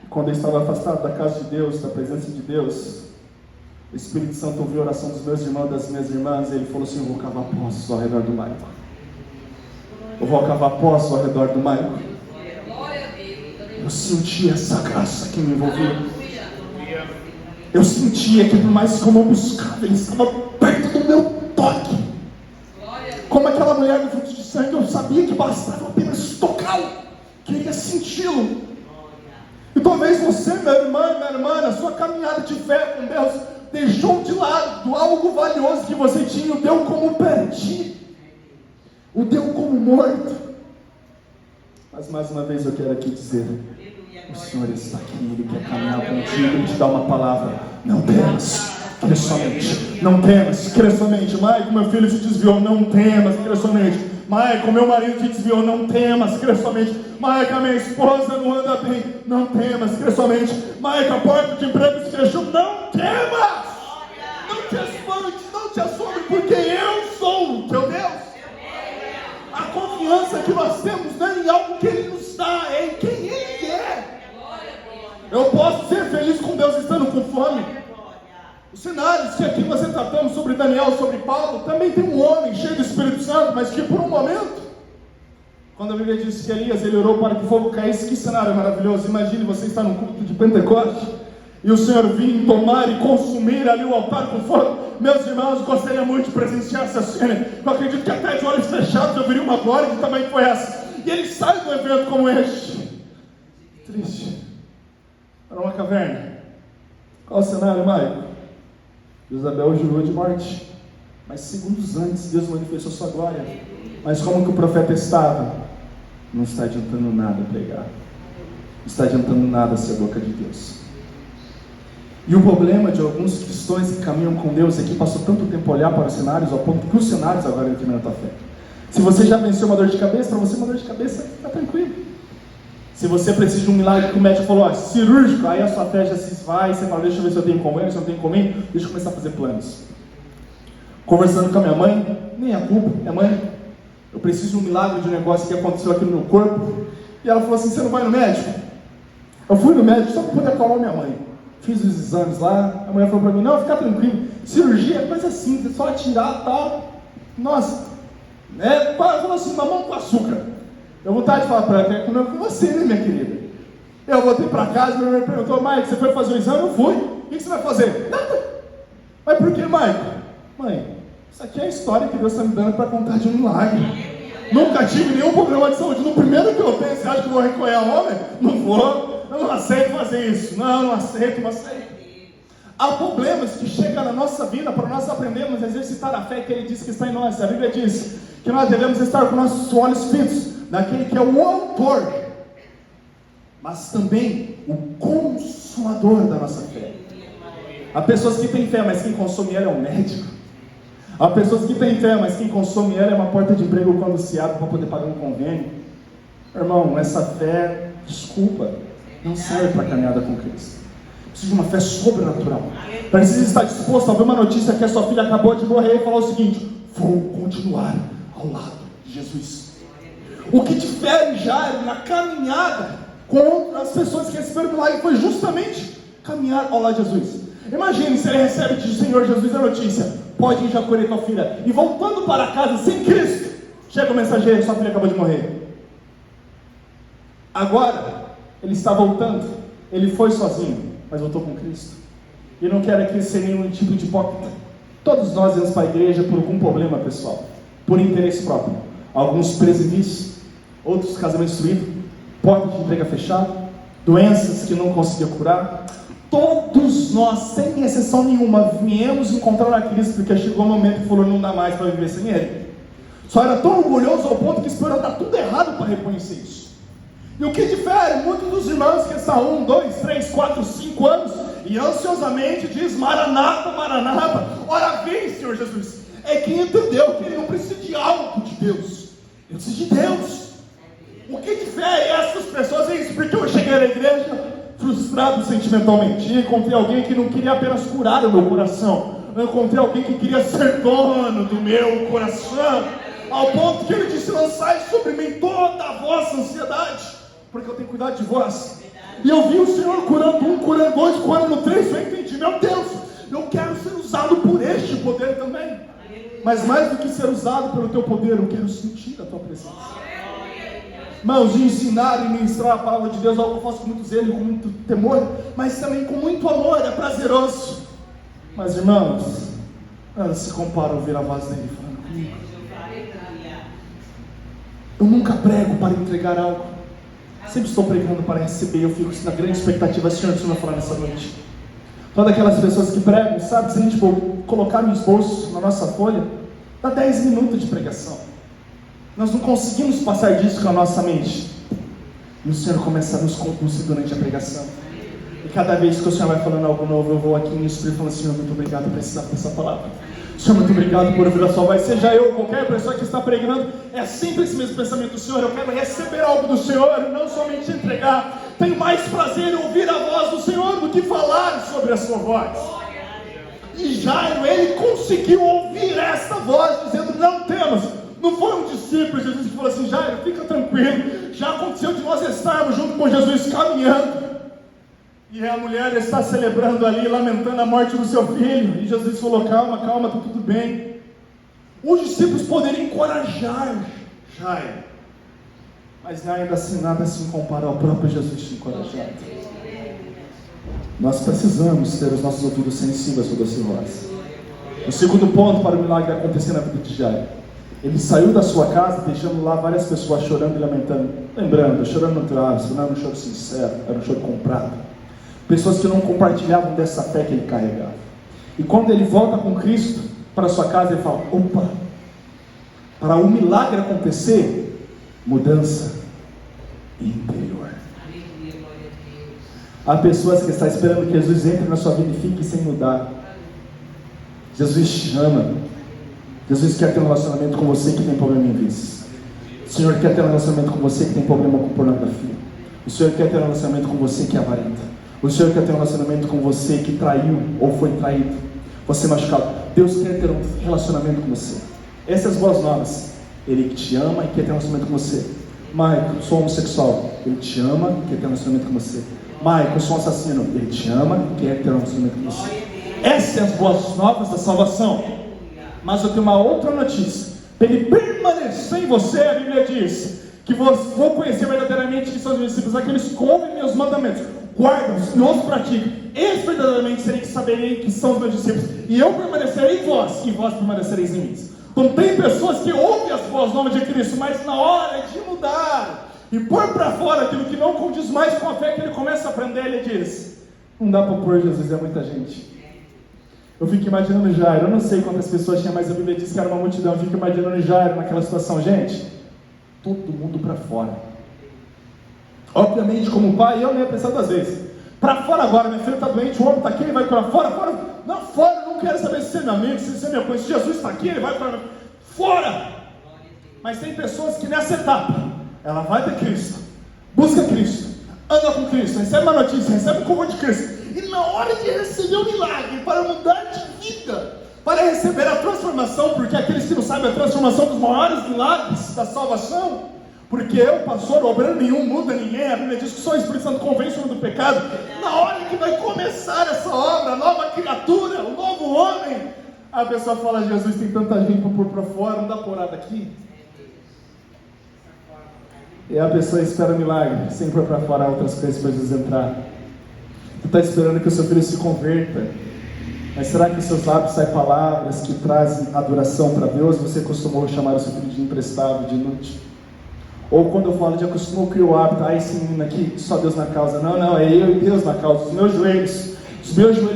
Quando eu estava afastado da casa de Deus, da presença de Deus, o Espírito Santo ouviu a oração dos meus irmãos e das minhas irmãs, e ele falou assim: eu vou cavar poços ao redor do Maico. Eu vou cavar poços ao redor do Maico. Eu senti essa graça que me envolvia. Eu sentia que por mais que eu não buscava, ele estava perto do meu toque. Como aquela mulher do fluxo de sangue, eu sabia que bastava apenas tocá-lo, queria senti-lo. E talvez você, meu irmão, minha irmã, na sua caminhada de fé com Deus, deixou de lado algo valioso que você tinha, o deu como perdido, o deu como morto. Mas mais uma vez eu quero aqui dizer: o Senhor está aqui, Ele quer caminhar contigo, Ele te dá uma palavra. Não temas, crê somente. Não temas, crê somente. Maico, meu filho se desviou, não temas, crê somente. Maico, meu marido se desviou, não temas, crê somente. Maico, a minha esposa não anda bem, não temas, crê somente. Maico, a porta de emprego se fechou, não temas. Não te espantes, não te assombres, porque eu sou o teu Deus. A confiança que nós temos não é em algo que Ele nos dá, é em quem Ele é. Eu posso ser feliz com Deus estando com fome. Os cenários que aqui nós tratamos sobre Daniel, sobre Paulo, também tem um homem cheio do Espírito Santo, mas que por um momento, quando a Bíblia diz que Elias, ele orou para que o fogo caísse, que cenário maravilhoso. Imagine você estar num culto de Pentecoste, e o Senhor vir tomar e consumir ali o altar com fogo. Meus irmãos, gostaria muito de presenciar essa cena. Eu acredito que até de olhos fechados eu veria uma glória que também foi essa. E ele sai de um evento como este, triste, para uma caverna. Qual o cenário, Maico? Isabel jurou de morte, mas segundos antes Deus manifestou sua glória. Mas como que o profeta estava? Não está adiantando nada pregar, não está adiantando nada ser a boca de Deus. E o problema de alguns cristãos que caminham com Deus é que passou tanto tempo a olhar para os cenários, ao ponto que os cenários agora determinam a tua fé. Se você já venceu uma dor de cabeça, para você uma dor de cabeça está tranquilo. Se você precisa de um milagre que o médico falou, cirúrgico, aí a sua fé já se esvai, você fala: deixa eu ver se eu tenho como, se eu não tenho como, deixa eu começar a fazer planos. Conversando com a minha mãe, nem a culpa, minha mãe, eu preciso de um milagre de um negócio que aconteceu aqui no meu corpo. E ela falou assim: você não vai no médico? Eu fui no médico só para poder acalmar minha mãe. Fiz os exames lá, a mulher falou para mim: não, fica tranquilo, cirurgia é coisa simples, só tirar e tal. Nossa, falou assim: mamão com açúcar. Eu vou vontade de falar para ela: quer comer com você, né, minha querida? Eu voltei para casa, minha mãe perguntou: Mike, você foi fazer o exame? Eu fui. O que você vai fazer? Nada. Mas por que, Mike? Mãe, isso aqui é a história que Deus está me dando para contar de um milagre. Nunca tive nenhum problema de saúde. No primeiro que eu tenho, você acha que eu vou recorrer a homem? Não vou. Eu não aceito fazer isso. Não aceito, não aceito. Há problemas que chegam na nossa vida para nós aprendermos a exercitar a fé que Ele diz que está em nós. A Bíblia diz que nós devemos estar com nossos olhos fitos naquele que é o autor, mas também o consumador da nossa fé. Há pessoas que têm fé, mas quem consome ela é um médico. Há pessoas que têm fé, mas quem consome ela é uma porta de emprego quando se abre para poder pagar um convênio. Irmão, essa fé, desculpa, não serve para a caminhada com Cristo. Precisa de uma fé sobrenatural. Precisa estar disposto a ver uma notícia que a sua filha acabou de morrer e falar o seguinte: vou continuar ao lado de Jesus. O que difere Jairo na caminhada com as pessoas que receberam o milagre foi justamente caminhar ao lado de Jesus. Imagine se ele recebe do Senhor Jesus a notícia: pode ir já colher tua filha. E voltando para casa sem Cristo, chega o mensageiro: sua filha acabou de morrer. Agora, ele está voltando. Ele foi sozinho, mas voltou com Cristo. E não quero aqui ser nenhum tipo de hipócrita. Todos nós vamos para a igreja por algum problema pessoal, por interesse próprio. Alguns prejuízos, outros casamentos destruídos, porta de entrega fechada, doenças que não conseguia curar. Todos nós, sem exceção nenhuma, viemos encontrar a Cristo porque chegou o momento que falou: não dá mais para viver sem Ele. Só era tão orgulhoso ao ponto que esperou dar tudo errado para reconhecer isso. E o que difere muitos dos irmãos que estão 1, 2, 3, 4, 5 anos e ansiosamente diz: Maranata, Maranata, ora vem Senhor Jesus, é quem entendeu que ele não precisa de algo de Deus, ele precisa de Deus. O que difere essas pessoas é isso, porque eu cheguei na igreja frustrado sentimentalmente, e encontrei alguém que não queria apenas curar o meu coração, eu encontrei alguém que queria ser dono do meu coração, ao ponto que ele disse: lançai sobre mim toda a vossa ansiedade, porque eu tenho cuidado de vós. E eu vi o Senhor curando um, curando dois, curando três. Eu entendi: meu Deus, eu quero ser usado por este poder também. Mas mais do que ser usado pelo teu poder, eu quero sentir a tua presença. Irmãos, ensinar e ministrar a palavra de Deus é algo que eu faço com muito zelo, com muito temor, mas também com muito amor, é prazeroso. Mas irmãos, nada se compara a ouvir a voz dele falando comigo. Eu nunca prego para entregar algo, sempre estou pregando para receber. Eu fico na grande expectativa: Senhor, o Senhor vai falar nessa noite. Todas aquelas pessoas que pregam, sabe, se a gente for colocar no esboço, na nossa folha, dá 10 minutos de pregação. Nós não conseguimos passar disso com a nossa mente. E o Senhor começa a nos conduzir durante a pregação. E cada vez que o Senhor vai falando algo novo, eu vou aqui no Espírito falando: Senhor, muito obrigado por precisar dessa palavra. Senhor, muito obrigado por ouvir a sua voz. Seja eu ou qualquer pessoa que está pregando, é sempre esse mesmo pensamento: Senhor, eu quero receber algo do Senhor, não somente entregar. Tenho mais prazer em ouvir a voz do Senhor do que falar sobre a sua voz. E Jairo, ele conseguiu ouvir esta voz dizendo: não temas. Não foi um discípulo de Jesus que falou assim: Jairo, fica tranquilo, já aconteceu de nós estarmos junto com Jesus caminhando, e a mulher está celebrando ali, lamentando a morte do seu filho, e Jesus falou: calma, calma, está tudo bem. Os discípulos poderiam encorajar Jairo, mas ainda assim nada se compara ao próprio Jesus te encorajar. Nós precisamos ter os nossos ouvidos sensíveis à sua voz. O segundo ponto para o milagre acontecer na vida de Jairo: ele saiu da sua casa, deixando lá várias pessoas chorando e lamentando. Lembrando, chorando natural, não era um choro sincero, era um choro comprado. Pessoas que não compartilhavam dessa fé que ele carregava. E quando ele volta com Cristo para a sua casa, ele fala: opa, para o milagre acontecer, mudança interior. Há pessoas que estão esperando que Jesus entre na sua vida e fique sem mudar. Jesus te ama. Jesus quer ter um relacionamento com você que tem problema em vícios. O Senhor quer ter um relacionamento com você que tem problema com pornografia. O Senhor quer ter um relacionamento com você que é avarenta. O Senhor quer ter um relacionamento com você que traiu ou foi traído, você machucado. Deus quer ter um relacionamento com você. Essas boas novas. Ele te ama e quer ter um relacionamento com você. Michael, sou homossexual. Ele te ama e quer ter um relacionamento com você. Michael, sou um assassino. Ele te ama e quer ter um relacionamento com você. Essas são as boas novas da salvação. Mas eu tenho uma outra notícia: para ele permanecer em você, a Bíblia diz que vou conhecer verdadeiramente que são os meus discípulos, aqueles que ouvem meus mandamentos, guardam-os e os praticam. Eles verdadeiramente serem que saberem que são os meus discípulos, e eu permanecerei em vós, e vós permanecereis em mim. Então tem pessoas que ouvem as boas novas de Cristo, mas na hora de mudar e pôr para fora aquilo que não condiz mais com a fé que ele começa a aprender, ele diz: não dá para pôr Jesus, é muita gente. Eu fico imaginando Jairo, eu não sei quantas pessoas tinha, mas a Bíblia diz que era uma multidão. Eu fico imaginando Jairo naquela situação, gente, todo mundo para fora. Obviamente, como pai, eu nem ia pensar 2 vezes. Para fora agora, minha filha está doente, o homem está aqui, ele vai para fora, fora. Não, fora, não quero saber se você é meu amigo, se você é meu pai. Se Jesus está aqui, ele vai para fora. Mas tem pessoas que nessa etapa, ela vai ter Cristo, busca Cristo, anda com Cristo, recebe uma notícia, recebe o comando de Cristo. E na hora de receber o milagre, para mudar de vida, para receber a transformação, porque aqueles que não sabem a transformação dos maiores milagres da salvação, porque eu, pastor, obrando nenhum, muda ninguém, a Bíblia diz que só o Espírito Santo convence o homem do pecado. Na hora que vai começar essa obra, a nova criatura, o novo homem, a pessoa fala: Jesus, tem tanta gente para pôr para fora, não dá por nada aqui. E a pessoa espera milagre, sem pôr para fora outras coisas para Jesus entrar. Tu está esperando que o seu filho se converta, mas será que dos seus lábios saem palavras que trazem adoração para Deus? Você costumou chamar o seu filho de imprestável, de inútil? Ou quando eu falo de acostumou, criou o hábito: esse menino aqui, só Deus na causa. Não, é eu e Deus na causa. Os meus joelhos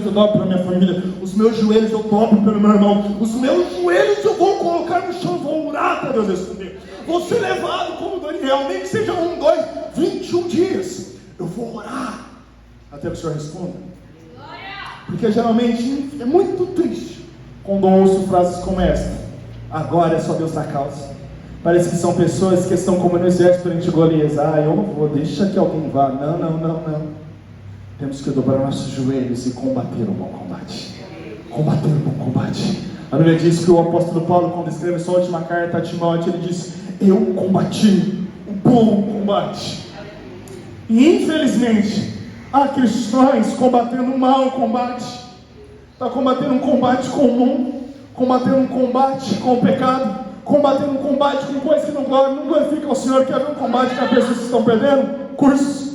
eu dobro pela minha família, os meus joelhos eu dobro pelo meu irmão, os meus joelhos eu vou colocar no chão, vou orar para Deus responder. Vou ser levado como Daniel, nem que seja 1, 2, 21 dias, eu vou orar até que o Senhor responda. Porque geralmente é muito triste quando eu ouço frases como esta: agora é só Deus na causa. Parece que são pessoas que estão como no exército perante Golias. Eu não vou, deixa que alguém vá. Não. Temos que dobrar nossos joelhos e combater o bom combate. Combater o bom combate. A Bíblia diz que o apóstolo Paulo, quando escreve sua última carta a Timóteo, ele diz: eu combati o bom combate. E infelizmente há cristãos combatendo um mau combate. Está combatendo um combate comum, combatendo um combate com o pecado, combatendo um combate com coisas que não glorificam ao Senhor. Quer ver um combate que as pessoas estão perdendo? Cursos.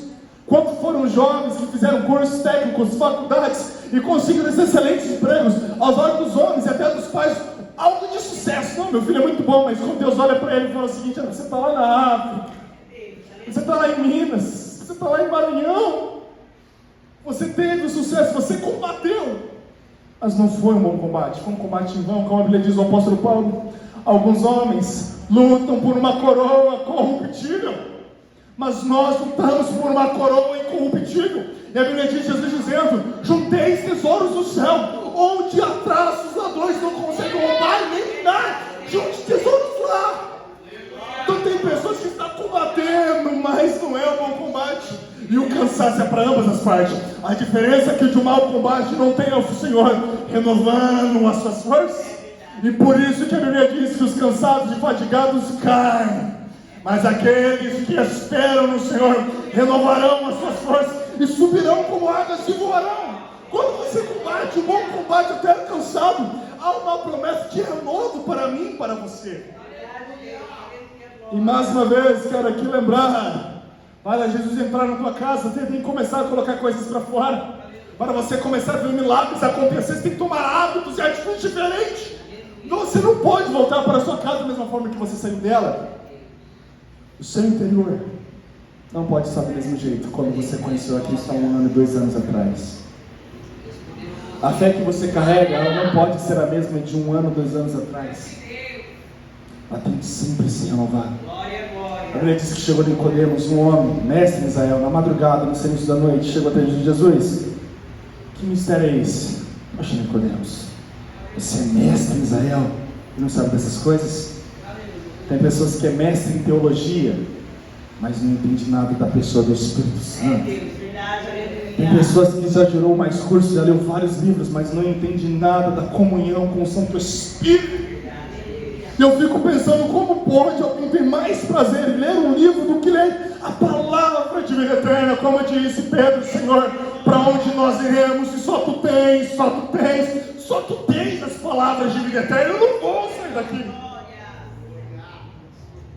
Quantos foram jovens que fizeram cursos técnicos, faculdades e conseguiram esses excelentes empregos aos olhos dos homens e até dos pais, algo de sucesso? Não, meu filho é muito bom, mas quando Deus olha para ele e fala o seguinte: você está lá na África, você está lá em Minas, você está lá em Maranhão, você teve o sucesso, você combateu, mas não foi um bom combate, foi um combate em vão. Como a Bíblia diz, o apóstolo Paulo: alguns homens lutam por uma coroa corruptível, mas nós lutamos por uma coroa incorruptível. E a Bíblia diz, Jesus dizendo: junteis tesouros do céu, onde atrás os ladrões não conseguem roubar nem dar. Junte tesouros lá. Então tem pessoas que estão combatendo, mas não é um bom combate. E o cansaço é para ambas as partes. A diferença é que de um mau combate não tem o Senhor renovando as suas forças. E por isso que a Bíblia diz que os cansados e fatigados caem, mas aqueles que esperam no Senhor renovarão as suas forças e subirão como águas e voarão. Quando você combate o bom combate até cansado, há uma promessa de renovo para mim e para você. E mais uma vez quero aqui lembrar: para Jesus entrar na tua casa, você tem que começar a colocar coisas para fora. Para você começar a ver milagres acontecer, você tem que tomar hábitos e atitudes diferentes. Você não pode voltar para a sua casa da mesma forma que você saiu dela. O seu interior não pode estar do mesmo jeito quando você conheceu a Cristo há 1 ano e 2 anos atrás. A fé que você carrega, ela não pode ser a mesma de 1 ano, 2 anos atrás. Ela tem que sempre se renovar. A Bíblia diz que chegou Nicodemos, um homem, mestre em Israel, na madrugada, no serviço da noite, chegou até Jesus: que mistério é esse? Poxa, Nicodemos, você é mestre em Israel e não sabe dessas coisas? Tem pessoas que é mestre em teologia, mas não entende nada da pessoa do Espírito Santo. Tem pessoas que já gerou mais cursos, já leu vários livros, mas não entende nada da comunhão com o Santo Espírito. E eu fico pensando, como pode alguém ter mais prazer em ler um livro do que ler a palavra de vida eterna? Como disse Pedro: Senhor, para onde nós iremos? E só tu tens as palavras de vida eterna. Eu não vou sair daqui.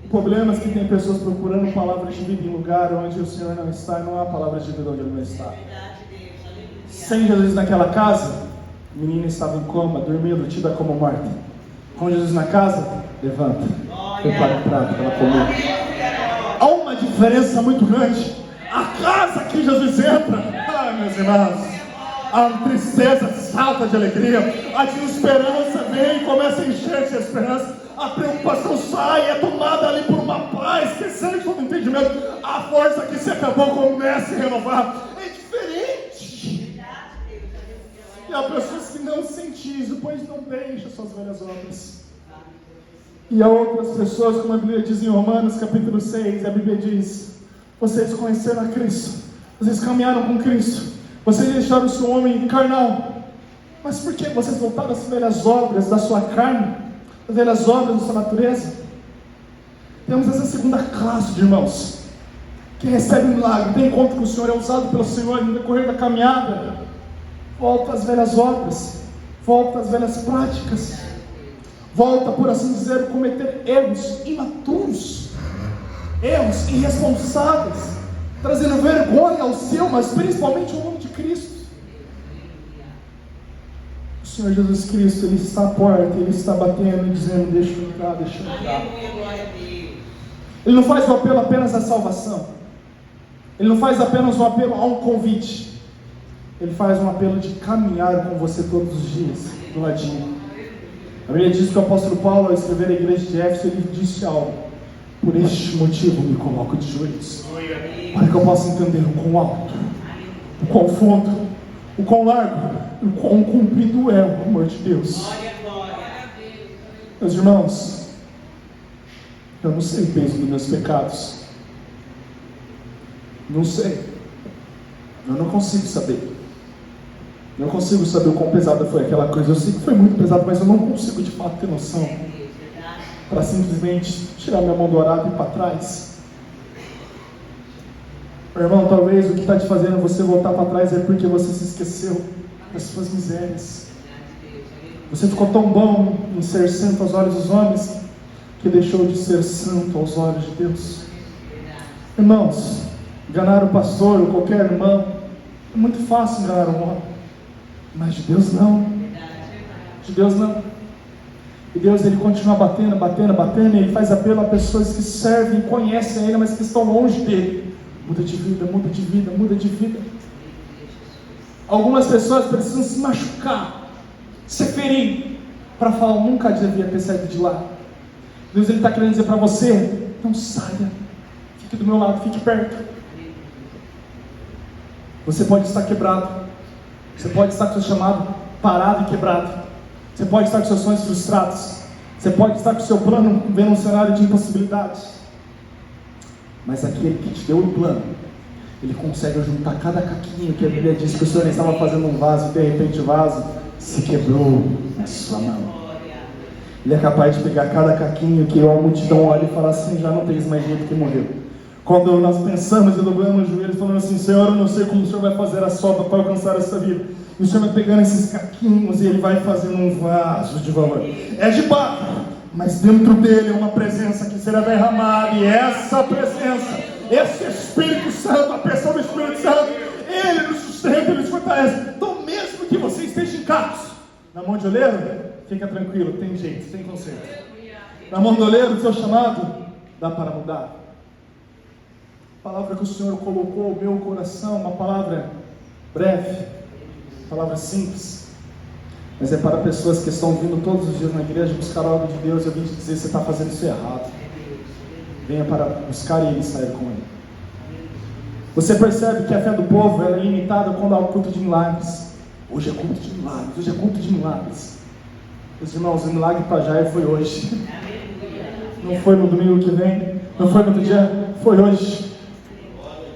O problema é que tem pessoas procurando palavras de vida em lugar onde o Senhor não está, e não há palavras de vida onde Ele não está. Sem Jesus naquela casa, a menina estava em coma, dormindo, tida como morta. Com Jesus na casa, levanta, prepara o prato para ela comer. Há uma diferença muito grande. A casa que Jesus entra, meus irmãos, a tristeza salta de alegria, a desesperança vem e começa a encher de esperança. A preocupação sai, é tomada ali por uma paz que excede todo entendimento. A força que se acabou começa a renovar. É diferente. E há pessoas que não sentem isso, pois não deixam suas velhas obras. E há outras pessoas, como a Bíblia diz em Romanos capítulo 6, a Bíblia diz: vocês conheceram a Cristo, vocês caminharam com Cristo, vocês deixaram o seu homem carnal, mas por que vocês voltaram às velhas obras da sua carne, as velhas obras da sua natureza? Temos essa segunda classe de irmãos, que recebe um milagre, tem encontro com o Senhor, é usado pelo Senhor no decorrer da caminhada, volta às velhas obras, volta às velhas práticas, volta, por assim dizer, a cometer erros imaturos, erros irresponsáveis, trazendo vergonha ao seu, mas principalmente ao nome de Cristo. O Senhor Jesus Cristo, Ele está à porta, Ele está batendo e dizendo: deixa eu entrar, deixa eu entrar. Ele não faz o apelo apenas à salvação, Ele não faz apenas um apelo a um convite, Ele faz um apelo de caminhar com você todos os dias, do ladinho. A Bíblia diz que o apóstolo Paulo, ao escrever a igreja de Éfeso, ele disse algo: por este motivo me coloco de joelhos, para que eu possa entender o quão alto, o quão fundo, o quão largo, o quão comprido é o amor de Deus. Meus irmãos, eu não sei o peso dos meus pecados, não sei, eu não consigo saber. Não consigo saber o quão pesada foi aquela coisa. Eu sei que foi muito pesado, mas eu não consigo de fato ter noção, para simplesmente tirar minha mão do arado e ir para trás. Meu irmão, talvez o que está te fazendo você voltar para trás é porque você se esqueceu das suas misérias. Você ficou tão bom em ser santo aos olhos dos homens, que deixou de ser santo aos olhos de Deus. Irmãos, enganar o pastor ou qualquer irmão é muito fácil enganar um homem, mas de Deus não. De Deus não. E Deus, Ele continua batendo, batendo, batendo, e Ele faz apelo a pessoas que servem, conhecem a Ele, mas que estão longe dEle. Muda de vida, muda de vida, muda de vida. Algumas pessoas precisam se machucar, se ferir, para falar: nunca devia ter saído de lá. Deus, Ele está querendo dizer para você: não saia, fique do meu lado, fique perto. Você pode estar quebrado, você pode estar com o seu chamado parado e quebrado, você pode estar com seus sonhos frustrados, você pode estar com o seu plano vendo um cenário de impossibilidades, mas aquele que te deu o plano, Ele consegue juntar cada caquinho, que a Bíblia diz que o Senhor estava fazendo um vaso, e de repente o vaso se quebrou na sua mão. Ele é capaz de pegar cada caquinho que a multidão olha e fala assim: já não tens mais jeito, que morreu. Quando nós pensamos e dobramos os joelhos falando assim: Senhor, eu não sei como o Senhor vai fazer a sobra para alcançar essa vida, e o Senhor vai pegando esses caquinhos e Ele vai fazendo um vaso de valor. É de barro, mas dentro dele é uma presença que será derramada, e essa presença, esse Espírito Santo, a pessoa do Espírito Santo, Ele nos sustenta, Ele nos fortalece. Então, mesmo que você esteja em caos, na mão de oleiro, fica tranquilo, tem jeito, tem conserto. Na mão do oleiro, o seu chamado dá para mudar. A palavra que o Senhor colocou no meu coração, uma palavra breve, palavra simples, mas é para pessoas que estão vindo todos os dias na igreja buscar algo de Deus. Eu vim te dizer: você está fazendo isso errado. Venha para buscar Ele e sair com Ele. Você percebe que a fé do povo ela é limitada quando há o culto de milagres. Hoje é culto de milagres, hoje é culto de milagres. Meus irmãos, o milagre para Jair foi hoje. Não foi no domingo que vem, não foi no outro dia, foi hoje.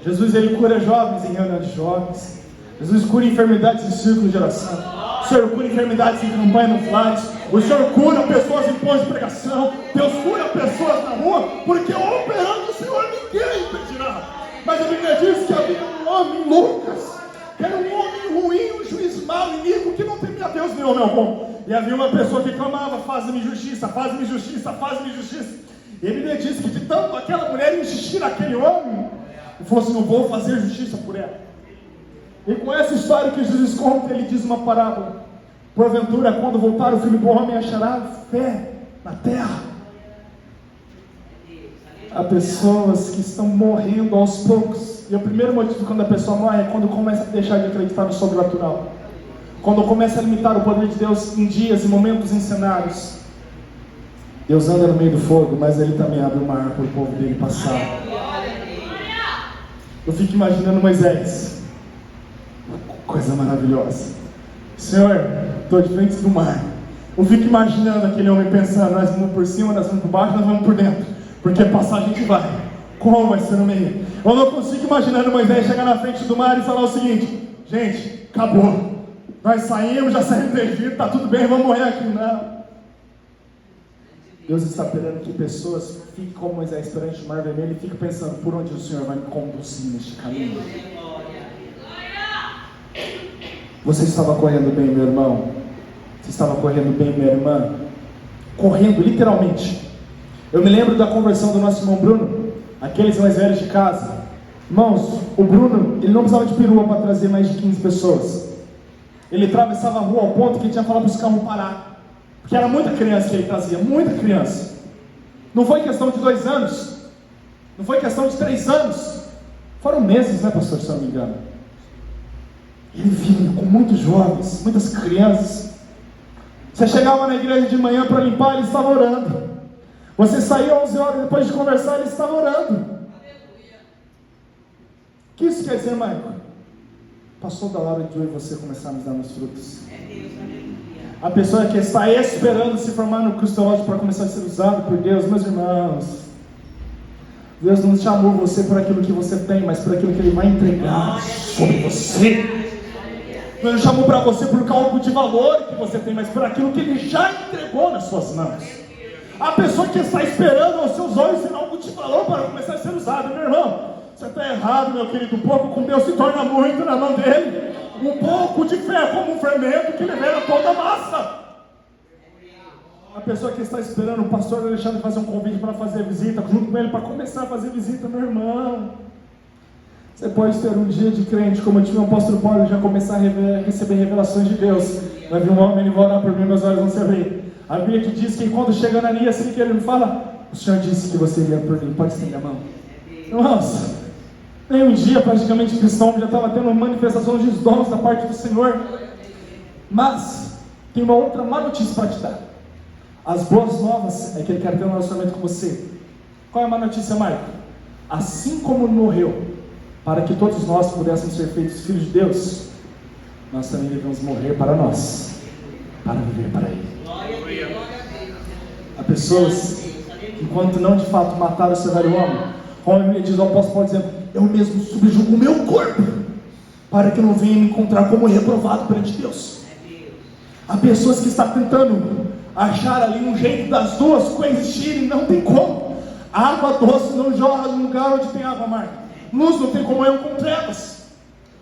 Jesus, Ele cura jovens em reunião de jovens. Jesus cura enfermidades em círculo de oração. O Senhor cura enfermidades em campanha nos lares. O Senhor cura pessoas em pontos de pregação. Deus cura pessoas na rua, porque operando o Senhor ninguém impedirá. Mas a Bíblia diz que havia um homem, Lucas, que era um homem ruim, um juiz mau, iníquo, que não temia Deus nem homem algum. E havia uma pessoa que clamava: faz-me justiça, faz-me justiça, faz-me justiça. E a Bíblia diz que de tanto aquela mulher insistir naquele homem, ele falou assim: eu vou fazer justiça por ela. E com essa história que Jesus conta, ele diz uma parábola: porventura, quando voltar o Filho do Homem, achará fé na terra? Há pessoas que estão morrendo aos poucos. E o primeiro motivo quando a pessoa morre é quando começa a deixar de acreditar no sobrenatural, quando começa a limitar o poder de Deus em dias e momentos, em cenários. Deus anda no meio do fogo, mas Ele também abre o mar para o povo dele passar. Eu fico imaginando Moisés, coisa maravilhosa. Senhor, estou de frente do mar. Eu fico imaginando aquele homem pensando: nós vamos por cima, nós vamos por baixo, nós vamos por dentro, porque passar a gente vai. Como vai ser no meio? Eu não consigo imaginar Moisés chegar na frente do mar e falar o seguinte: gente, acabou. Nós saímos, já saímos do Egito, está tudo bem, vamos morrer aqui. Não. Deus está esperando que pessoas fiquem como Moisés perante o mar vermelho e fiquem pensando: por onde o Senhor vai me conduzir neste caminho? Você estava correndo bem, meu irmão? Você estava correndo bem, minha irmã? Correndo, literalmente. Eu me lembro da conversão do nosso irmão Bruno, aqueles mais velhos de casa. Irmãos, o Bruno, ele não precisava de perua para trazer mais de 15 pessoas. Ele atravessava a rua ao ponto que ele tinha falado para os carros parar, porque era muita criança que ele trazia, muita criança. Não foi questão de 2 anos, não foi questão de 3 anos, foram meses, né, pastor, se eu não me engano. Ele vinha com muitos jovens, muitas crianças. Você chegava na igreja de manhã para limpar, ele estava orando. Você saía 11 horas depois de conversar, ele estava orando. O que isso quer dizer, Maico? Passou da hora de eu e você começarmos a dar os frutos. A pessoa que está esperando se formar no cristológico para começar a ser usado por Deus, meus irmãos, Deus não chamou você por aquilo que você tem, mas por aquilo que Ele vai entregar sobre você. Deus não chamou para você por algo de valor que você tem, mas por aquilo que Ele já entregou nas suas mãos. A pessoa que está esperando aos seus olhos ser algo de valor para começar a ser usado, meu irmão, você está errado, meu querido. Um pouco com Deus se torna muito na mão dele. Um pouco de fé é como um fermento que libera toda a massa. A pessoa que está esperando o pastor Alexandre fazer um convite para fazer visita, junto com ele para começar a fazer visita, meu irmão, você pode ter um dia de crente, como eu tive o apóstolo Paulo, já começar a receber revelações de Deus. Vai vir um homem, ele vai orar por mim, meus olhos vão se abrir. A Bíblia que diz que quando chega Ananias, assim que ele me fala: o Senhor disse que você iria por mim. Pode estender a mão. Nossa, nem um dia praticamente cristão já estava tendo manifestações de dons da parte do Senhor. Mas tem uma outra má notícia para te dar. As boas novas é que Ele quer ter um relacionamento com você. Qual é a má notícia, Marco? Assim como Ele morreu para que todos nós pudéssemos ser feitos filhos de Deus, nós também devemos morrer para nós, para viver para Ele. Há pessoas que, enquanto não de fato mataram o seu velho homem, como a Bíblia diz, o apóstolo Paulo dizendo: eu mesmo subjugo o meu corpo, para que não venha me encontrar como reprovado perante Deus. Há pessoas que estão tentando achar ali um jeito das duas coexistirem, não tem como. A água doce não jorra no lugar onde tem água amarga. Luz não tem comunhão com trevas.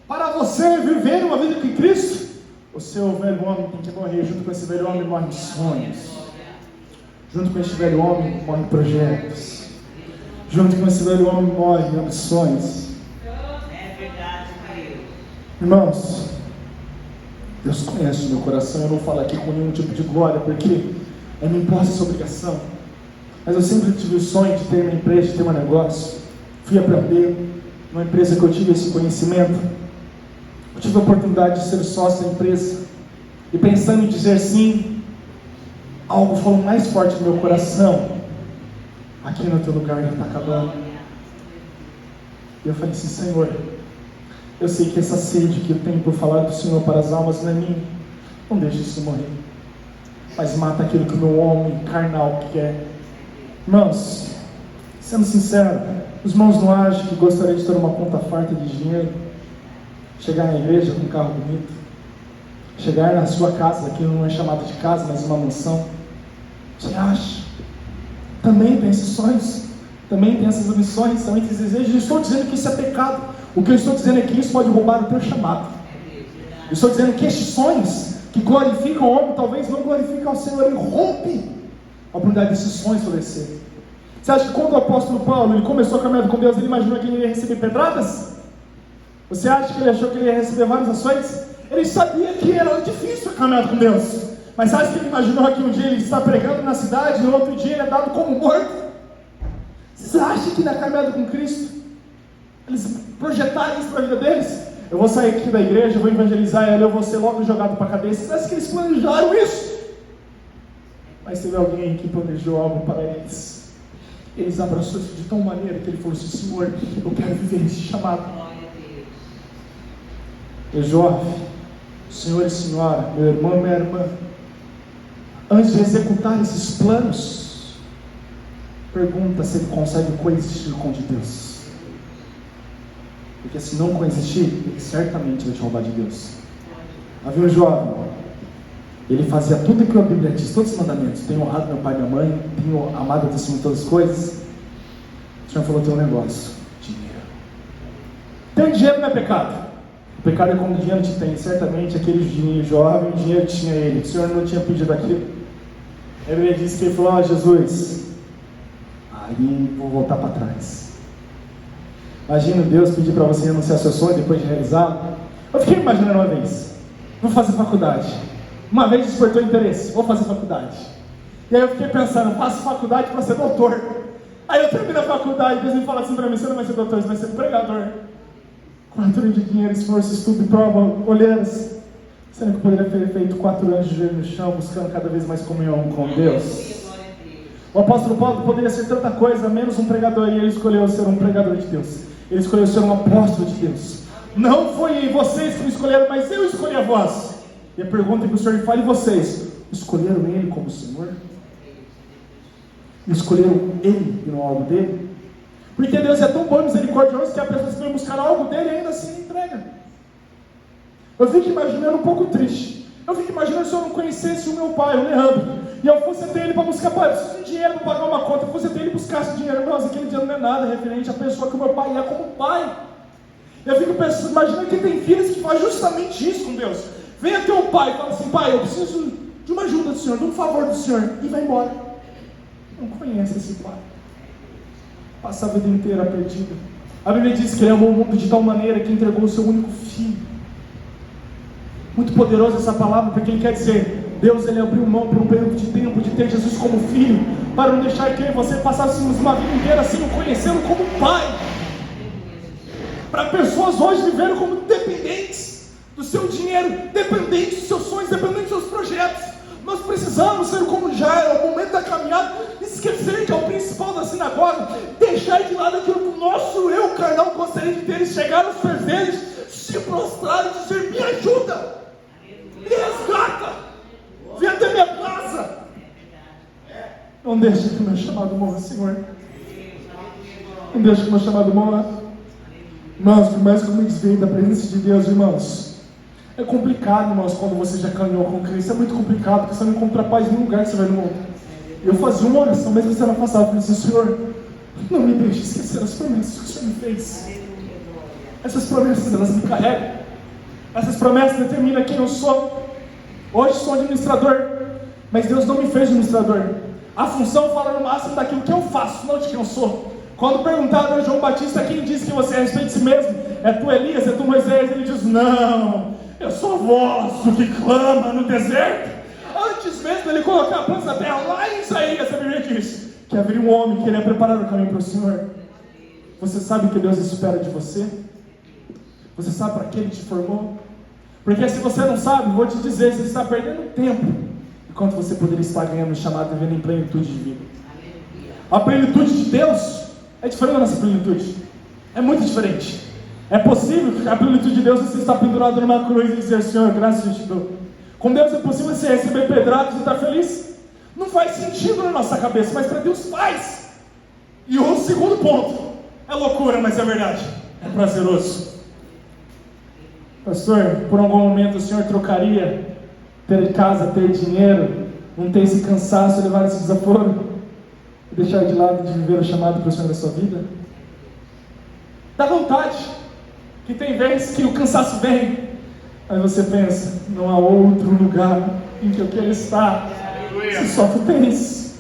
Para você viver uma vida com Cristo, o seu velho homem tem que morrer. Junto com esse velho homem morrem sonhos. Junto com esse velho homem morrem projetos. Junto com esse velho homem morrem ambições. Irmãos, Deus conhece o meu coração. Eu não falo aqui com nenhum tipo de glória, porque eu não imposto essa obrigação. Mas eu sempre tive o sonho de ter uma empresa, de ter um negócio. Fui aprender numa empresa que eu tive esse conhecimento. Eu tive a oportunidade de ser sócio da empresa. E pensando em dizer sim, algo falou mais forte no meu coração: aqui no teu lugar já está acabando. E eu falei assim: Senhor, eu sei que essa sede que eu tenho por falar do Senhor para as almas não é minha. Não deixe isso morrer, mas mata aquilo que o meu homem carnal quer. Irmãos, sendo sincero, os irmãos não acham que gostaria de ter uma conta farta de dinheiro, chegar na igreja com um carro bonito, chegar na sua casa, que não é chamado de casa, mas uma mansão? Você acha? Também tem esses sonhos, também tem essas ambições, também tem esses desejos. Eu estou dizendo que isso é pecado. O que eu estou dizendo é que isso pode roubar o teu chamado. Eu estou dizendo que estes sonhos que glorificam o homem, talvez não glorificam ao Senhor, e rompe a oportunidade desses sonhos florescer. Você acha que quando o apóstolo Paulo ele começou a caminhar com Deus, ele imaginou que ele ia receber pedradas? Você acha que ele achou que ele ia receber várias ações? Ele sabia que era difícil a caminhada com Deus. Mas sabe que ele imaginou que um dia ele está pregando na cidade e no outro dia ele é dado como morto? Você acha que na caminhada com Cristo eles projetaram isso para a vida deles? Eu vou sair aqui da igreja, eu vou evangelizar ela, eu vou ser logo jogado para a cadeia. Você acha que eles planejaram isso? Mas teve alguém que planejou algo para eles. Eles abraçaram isso de tal maneira que ele falou assim: Senhor, eu quero viver esse chamado. Meu jovem, senhor e senhora, meu irmão e minha irmã, antes de executar esses planos, pergunta se ele consegue coexistir com o de Deus. Porque se não coexistir, ele certamente vai te roubar de Deus. Havia um jovem, ele fazia tudo o que a Bíblia diz, todos os mandamentos: tenho honrado meu pai e minha mãe, tenho amado a Deus acima de todas as coisas. O Senhor falou: tem um negócio, dinheiro. Ter dinheiro não é pecado. O pecado é quando o dinheiro te tem. Certamente aquele jovem, o dinheiro tinha ele, o Senhor não tinha pedido aquilo. A Bíblia diz que ele falou: ó, Jesus, aí vou voltar para trás. Imagina Deus pedir para você renunciar seu sonho depois de realizá-lo. Eu fiquei imaginando uma vez: vou fazer faculdade. Uma vez despertou interesse: vou fazer faculdade. E aí eu fiquei pensando: faço faculdade para ser doutor. Aí eu termino a faculdade e Deus me fala assim para mim: você não vai ser doutor, você vai ser pregador. 4 anos de dinheiro, esforço, estudo e prova, olheiras. Será que eu poderia ter feito 4 anos de joelho no chão, buscando cada vez mais comunhão com Deus? O apóstolo Paulo poderia ser tanta coisa, menos um pregador, e ele escolheu ser um pregador de Deus. Ele escolheu ser um apóstolo de Deus. Não foi vocês que me escolheram, mas eu escolhi a vós. E a pergunta que o Senhor fala: e vocês? Escolheram Ele como Senhor? Escolheram Ele e não algo dele? Porque Deus é tão bom e misericordioso que a pessoa que vem buscar algo dele ainda assim entrega. Eu fico imaginando um pouco triste. Eu fico imaginando se eu não conhecesse o meu pai, o Leandro, e eu fosse até ele para buscar: pai, eu preciso de dinheiro para pagar uma conta. Eu fosse até ele e buscasse dinheiro. Nossa, aquele dinheiro não é nada referente à pessoa que o meu pai é como pai. Eu fico pensando, imagina que tem filhos que fazem justamente isso com Deus. Vem até o pai e fala assim: pai, eu preciso de uma ajuda do Senhor, de um favor do Senhor, e vai embora. Não conhece esse pai. Passa a vida inteira perdida. A Bíblia diz que ele amou o mundo de tal maneira que entregou o seu único filho. Muito poderosa essa palavra, porque ele quer dizer: Deus ele abriu mão por um período de tempo de ter Jesus como filho, para não deixar que eu e você passássemos uma vida inteira sem o conhecê-lo como pai. Para pessoas hoje viverem como dependentes do seu dinheiro, dependentes dos seus sonhos, dependentes dos seus projetos. Nós precisamos ser como já era o momento da caminhada, esquecer que é o principal da sinagoga, deixar de lado aquilo que o nosso eu carnal gostaria de ter, e chegar aos pés deles, se prostrar e dizer: me ajuda, me resgata, vem até minha casa. Não deixe que o meu chamado morra, Senhor. Não deixe que o meu chamado morra. Irmãos, por mais que eu me desvie da presença de Deus, irmãos, é complicado, irmãos, quando você já caminhou com Cristo. É muito complicado, porque você não encontra paz em nenhum lugar que você vai no mundo. Eu fazia uma oração, mesmo sendo afastado, eu falei assim: Senhor, não me deixe esquecer as promessas que o Senhor me fez. Essas promessas, elas me carregam. Essas promessas determinam quem eu sou. Hoje sou administrador, mas Deus não me fez administrador. A função fala no máximo daquilo que eu faço, não de quem eu sou. Quando perguntaram a João Batista: quem disse que você é a respeito de si mesmo? É tu Elias? É tu Moisés? Ele diz: não, eu sou a voz que clama no deserto. Antes mesmo dele colocar a planta na terra, lá em Isaías, a Bíblia diz que haveria um homem que iria preparar o caminho para o Senhor. Você sabe o que Deus espera de você? Você sabe para que Ele te formou? Porque se você não sabe, vou te dizer, você está perdendo tempo, enquanto você poderia estar ganhando o chamado, vivendo em plenitude de vida. A plenitude de Deus é diferente da nossa plenitude. É muito diferente. É possível que a plenitude de Deus você está pendurado numa cruz e dizer: Senhor, graças eu te dou. Com Deus é possível você receber pedradas e estar feliz. Não faz sentido na nossa cabeça, mas para Deus faz. E o segundo ponto: é loucura, mas é verdade. É prazeroso. Pastor, por algum momento o Senhor trocaria ter casa, ter dinheiro, não ter esse cansaço, levar esse desaforo, e deixar de lado de viver o chamado para o Senhor da sua vida? Dá vontade. Que tem vezes que o cansaço vem, aí você pensa: não há outro lugar em que eu quero estar, se só tu tens.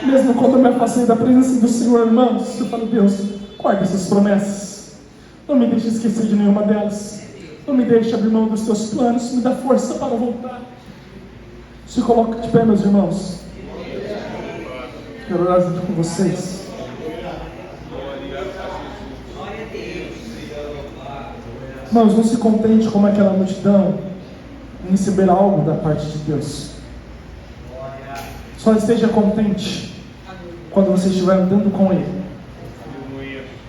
Mesmo quando eu me afastei da presença do Senhor, irmãos, eu falo, Deus, guarda essas promessas. Não me deixe esquecer de nenhuma delas. Não me deixe abrir mão dos teus planos. Me dá força para voltar. Se coloca de pé, meus irmãos. Quero orar junto com vocês. Irmãos, não se contente como aquela multidão em receber algo da parte de Deus. Só esteja contente quando você estiver andando com Ele.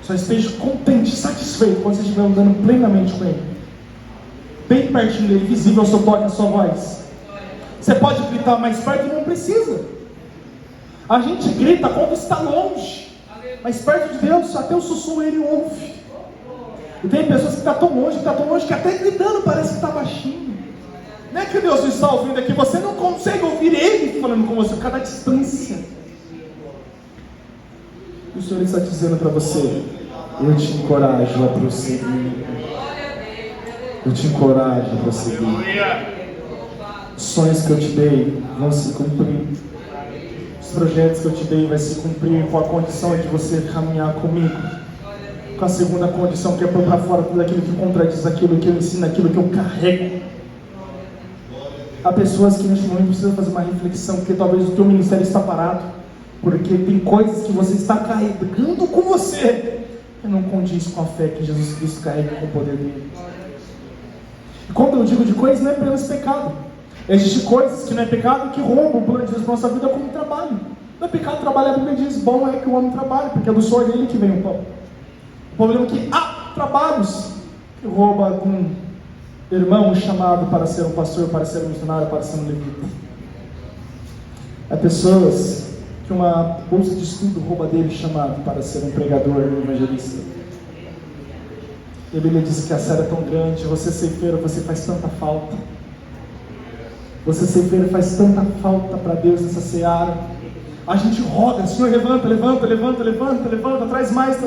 Só esteja contente, satisfeito quando você estiver andando plenamente com Ele. Bem pertinho dele, visível ao seu toque, a sua voz. Você pode gritar mais perto e não precisa. A gente grita quando está longe, mas perto de Deus, até o sussurro Ele ouve. E tem pessoas que estão tão longe, que até gritando parece que está baixinho. Não é que Deus não está ouvindo aqui, você não consegue ouvir Ele falando com você por causa da distância. E o Senhor está dizendo para você: eu te encorajo a prosseguir. Eu te encorajo a prosseguir. Os sonhos que eu te dei vão se cumprir. Os projetos que eu te dei vão se cumprir, com a condição de você caminhar comigo. Com a segunda condição, que é pôr para fora tudo aquilo que contradiz aquilo que eu ensino, aquilo que eu carrego. Há pessoas que neste momento precisam fazer uma reflexão, porque talvez o teu ministério está parado, porque tem coisas que você está carregando com você, que não condiz com a fé que Jesus Cristo carrega com o poder dele. E quando eu digo de coisas, não é apenas pecado. Existem coisas que não é pecado, que roubam o plano de Deus para a nossa vida, como trabalho. Não é pecado trabalhar, a Bíblia diz, bom é que o homem trabalhe, porque é do suor dele que vem o pão. O problema é que há trabalhos que roubam de um irmão chamado para ser um pastor, para ser um missionário, para ser um levita. Há pessoas que uma bolsa de estudo rouba dele chamado para ser um pregador, um evangelista. E a Bíblia diz que a série é tão grande, você ceifeiro, você faz tanta falta. Você ceifeiro faz tanta falta para Deus nessa seara. A gente roga, Senhor, levanta, traz mais.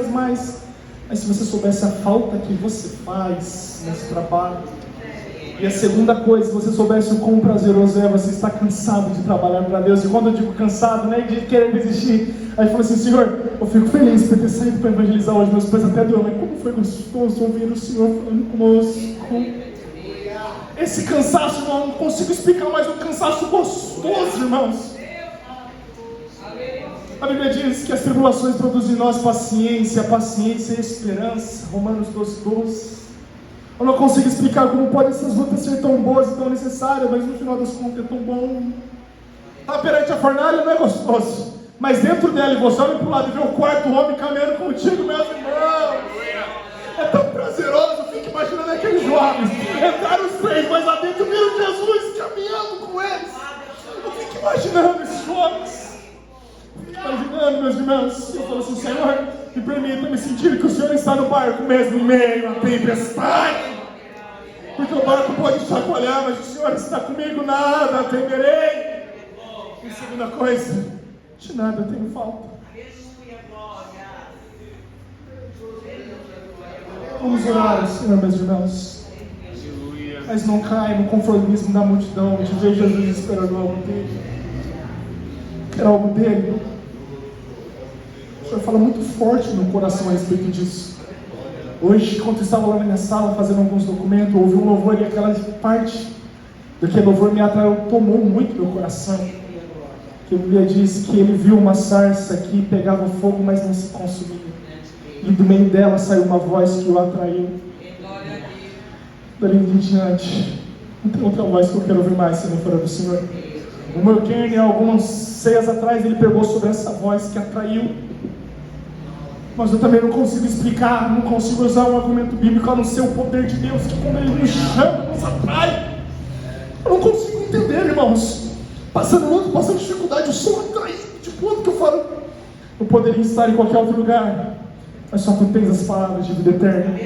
Mas se você soubesse a falta que você faz nesse trabalho. E a segunda coisa, se você soubesse o quão prazeroso é você estar cansado de trabalhar para Deus. E quando eu digo cansado, não é de querer desistir. Aí falou assim: Senhor, eu fico feliz por ter saído para evangelizar hoje. Meus pais até doeu, mas como foi gostoso ouvir o Senhor falando conosco. Esse cansaço, eu não consigo explicar, mas um cansaço gostoso, irmãos. A Bíblia diz que as tribulações produzem em nós paciência e esperança. Romanos 12:12. Eu não consigo explicar como podem essas lutas ser tão boas e tão necessárias, mas no final das contas é tão bom. Estar perante a fornalha não é gostoso, mas dentro dela, e você olha para o lado e vê o quarto homem caminhando contigo, meus irmãos. É tão prazeroso, eu fico imaginando aqueles jovens. Entraram os três, mas lá dentro viram Jesus caminhando com eles. Eu fico imaginando esses jovens. Imaginando, meus irmãos. Eu falo assim: Senhor, me permita me sentir que o Senhor está no barco mesmo em meio à tempestade. Porque o barco pode chacoalhar, mas o Senhor está comigo, nada temerei. E segunda coisa, de nada tenho falta. Vamos orar, Senhor, meus irmãos. Mas não cai no conformismo da multidão de ver Jesus esperando algo dele. Quer algo dele? O Senhor fala muito forte no coração a respeito disso. Hoje, quando eu estava lá na minha sala fazendo alguns documentos, ouvi um louvor e aquela parte daquele louvor me atraiu, tomou muito meu coração. Que a Bíblia diz que ele viu uma sarça que pegava fogo, mas não se consumia. E do meio dela saiu uma voz que o atraiu. Dali em diante, não tem outra voz que eu quero ouvir mais se não for a do Senhor. O meu Kenny, algumas ceias atrás, ele pegou sobre essa voz que atraiu. Mas eu também não consigo explicar, não consigo usar um argumento bíblico a não ser o poder de Deus, que quando Ele nos chama, nos atrai. Eu não consigo entender, irmãos. Passando luta, passando dificuldade, eu sou atraído de ponto que eu falo. Eu poderia estar em qualquer outro lugar, mas só tu tens as palavras de vida eterna.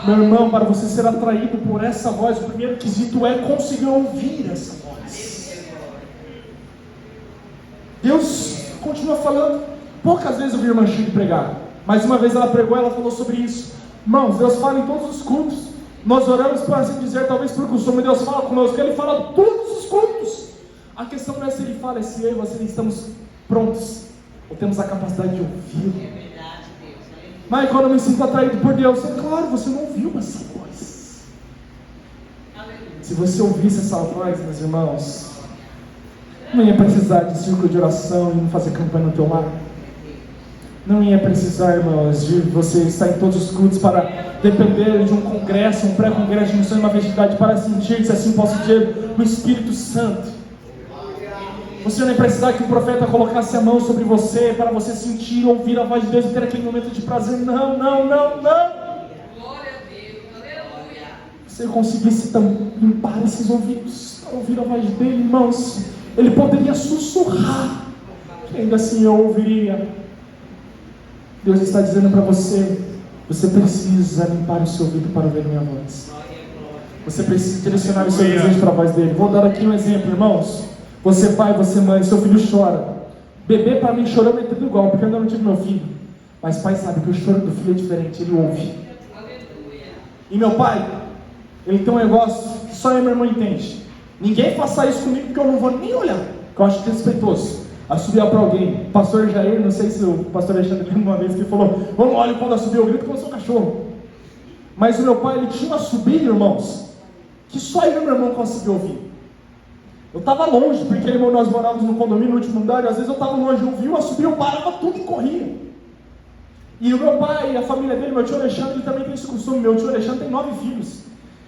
Meu irmão, para você ser atraído por essa voz, o primeiro quesito é conseguir ouvir essa voz. Deus continua falando. Poucas vezes eu vi a irmã Chico pregar, mas uma vez ela pregou, ela falou sobre isso. Irmãos, Deus fala em todos os cultos. Nós oramos para assim dizer, talvez por costume, Deus fala conosco, Ele fala em todos os cultos. A questão não é se Ele fala, é se eu e você estamos prontos, ou temos a capacidade de ouvi-lo. Mas quando eu me sinto atraído por Deus, é claro, você não ouviu essa voz. Se você ouvisse essa voz, meus irmãos, não ia precisar de círculo de oração e não fazer campanha no teu lar. Não ia precisar, irmãos, de você estar em todos os cultos para depender de um congresso, um pré-congresso de missão e uma festividade para sentir, se assim posso dizer, o Espírito Santo. Você não ia precisar que um profeta colocasse a mão sobre você para você sentir, ouvir a voz de Deus e ter aquele momento de prazer. Não. Se você conseguisse limpar esses ouvidos para ouvir a voz dele, irmãos, ele poderia sussurrar, que ainda assim eu ouviria. Deus está dizendo para você, você precisa limpar o seu ouvido para ouvir a minha voz. Você precisa direcionar o seu desejo para a voz dele. Vou dar aqui um exemplo, irmãos. Você pai, você mãe, seu filho chora. Bebê para mim chorando é tudo igual, porque eu ainda não tive meu filho. Mas pai sabe que o choro do filho é diferente, ele ouve. E meu pai, ele tem um negócio que só eu e minha irmã entende. Ninguém faça isso comigo porque eu não vou nem olhar, porque eu acho desrespeitoso. Assobiar para alguém, pastor Jair, não sei se o pastor Alexandre lembra uma vez que ele falou, vamos olhar quando assobia, eu grito como eu sou cachorro. Mas o meu pai, ele tinha um assobio, irmãos, que só eu e meu irmão conseguiam ouvir. Eu estava longe, porque nós morávamos no condomínio, no último andar, e às vezes eu estava longe, eu ouvia o assobio, eu parava tudo e corria. E o meu pai, a família dele, meu tio Alexandre, ele também tem esse costume, meu tio Alexandre tem 9 filhos.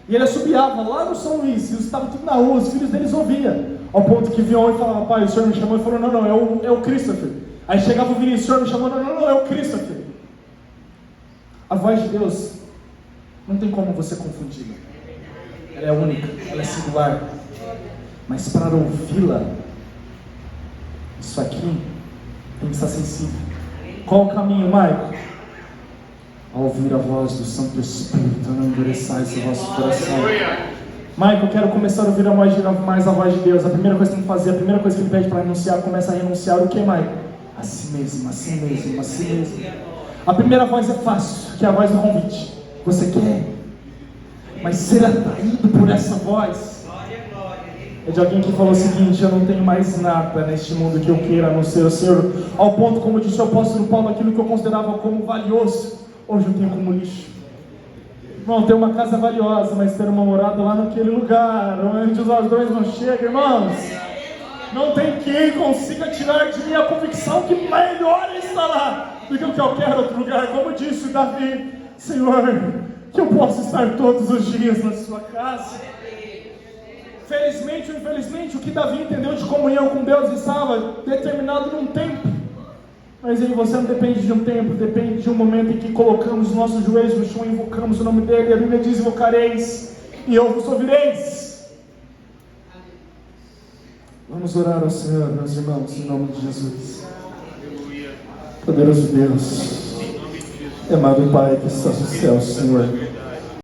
E ele assobiava lá no São Luís, eles estavam tudo na rua, os filhos deles ouviam. Ao ponto que vinha um e falava, pai, o senhor me chamou? Ele falou, não, é o Christopher. Aí chegava o Vinícius, o senhor me chamou? Não, é o Christopher. A voz de Deus, não tem como você confundi-la. Ela é única, ela é singular. Mas para ouvi-la, isso aqui tem que estar sensível. Qual o caminho, Maico? Ao ouvir a voz do Santo Espírito, não endureçais o vosso coração. Michael, eu quero começar a ouvir mais a voz de Deus. A primeira coisa que tem que fazer, a primeira coisa que ele pede para renunciar, começa a renunciar o que, Michael? A si mesmo. A primeira voz é fácil, que é a voz do convite. Você quer? Mas ser atraído por essa voz é de alguém que falou o seguinte, eu não tenho mais nada neste mundo que eu queira a não ser o Senhor. Ao ponto, como disse o apóstolo Paulo, aquilo que eu considerava como valioso, hoje eu tenho como lixo. Irmão, ter uma casa valiosa, mas ter uma morada lá naquele lugar, onde os ladrões não chegam, irmãos. Não tem quem consiga tirar de mim a convicção que melhor está lá do que o que eu quero outro lugar. Como disse Davi, Senhor, que eu possa estar todos os dias na sua casa. Felizmente ou infelizmente, o que Davi entendeu de comunhão com Deus estava determinado num tempo. Mas aí você não depende de um tempo, depende de um momento em que colocamos os nossos joelhos no chão e invocamos o nome dele. A Bíblia diz, invocareis e eu vos ouvireis. Vamos orar ao Senhor, meus irmãos, em nome de Jesus. Poderoso Deus, amado Pai que estás no céu, Senhor,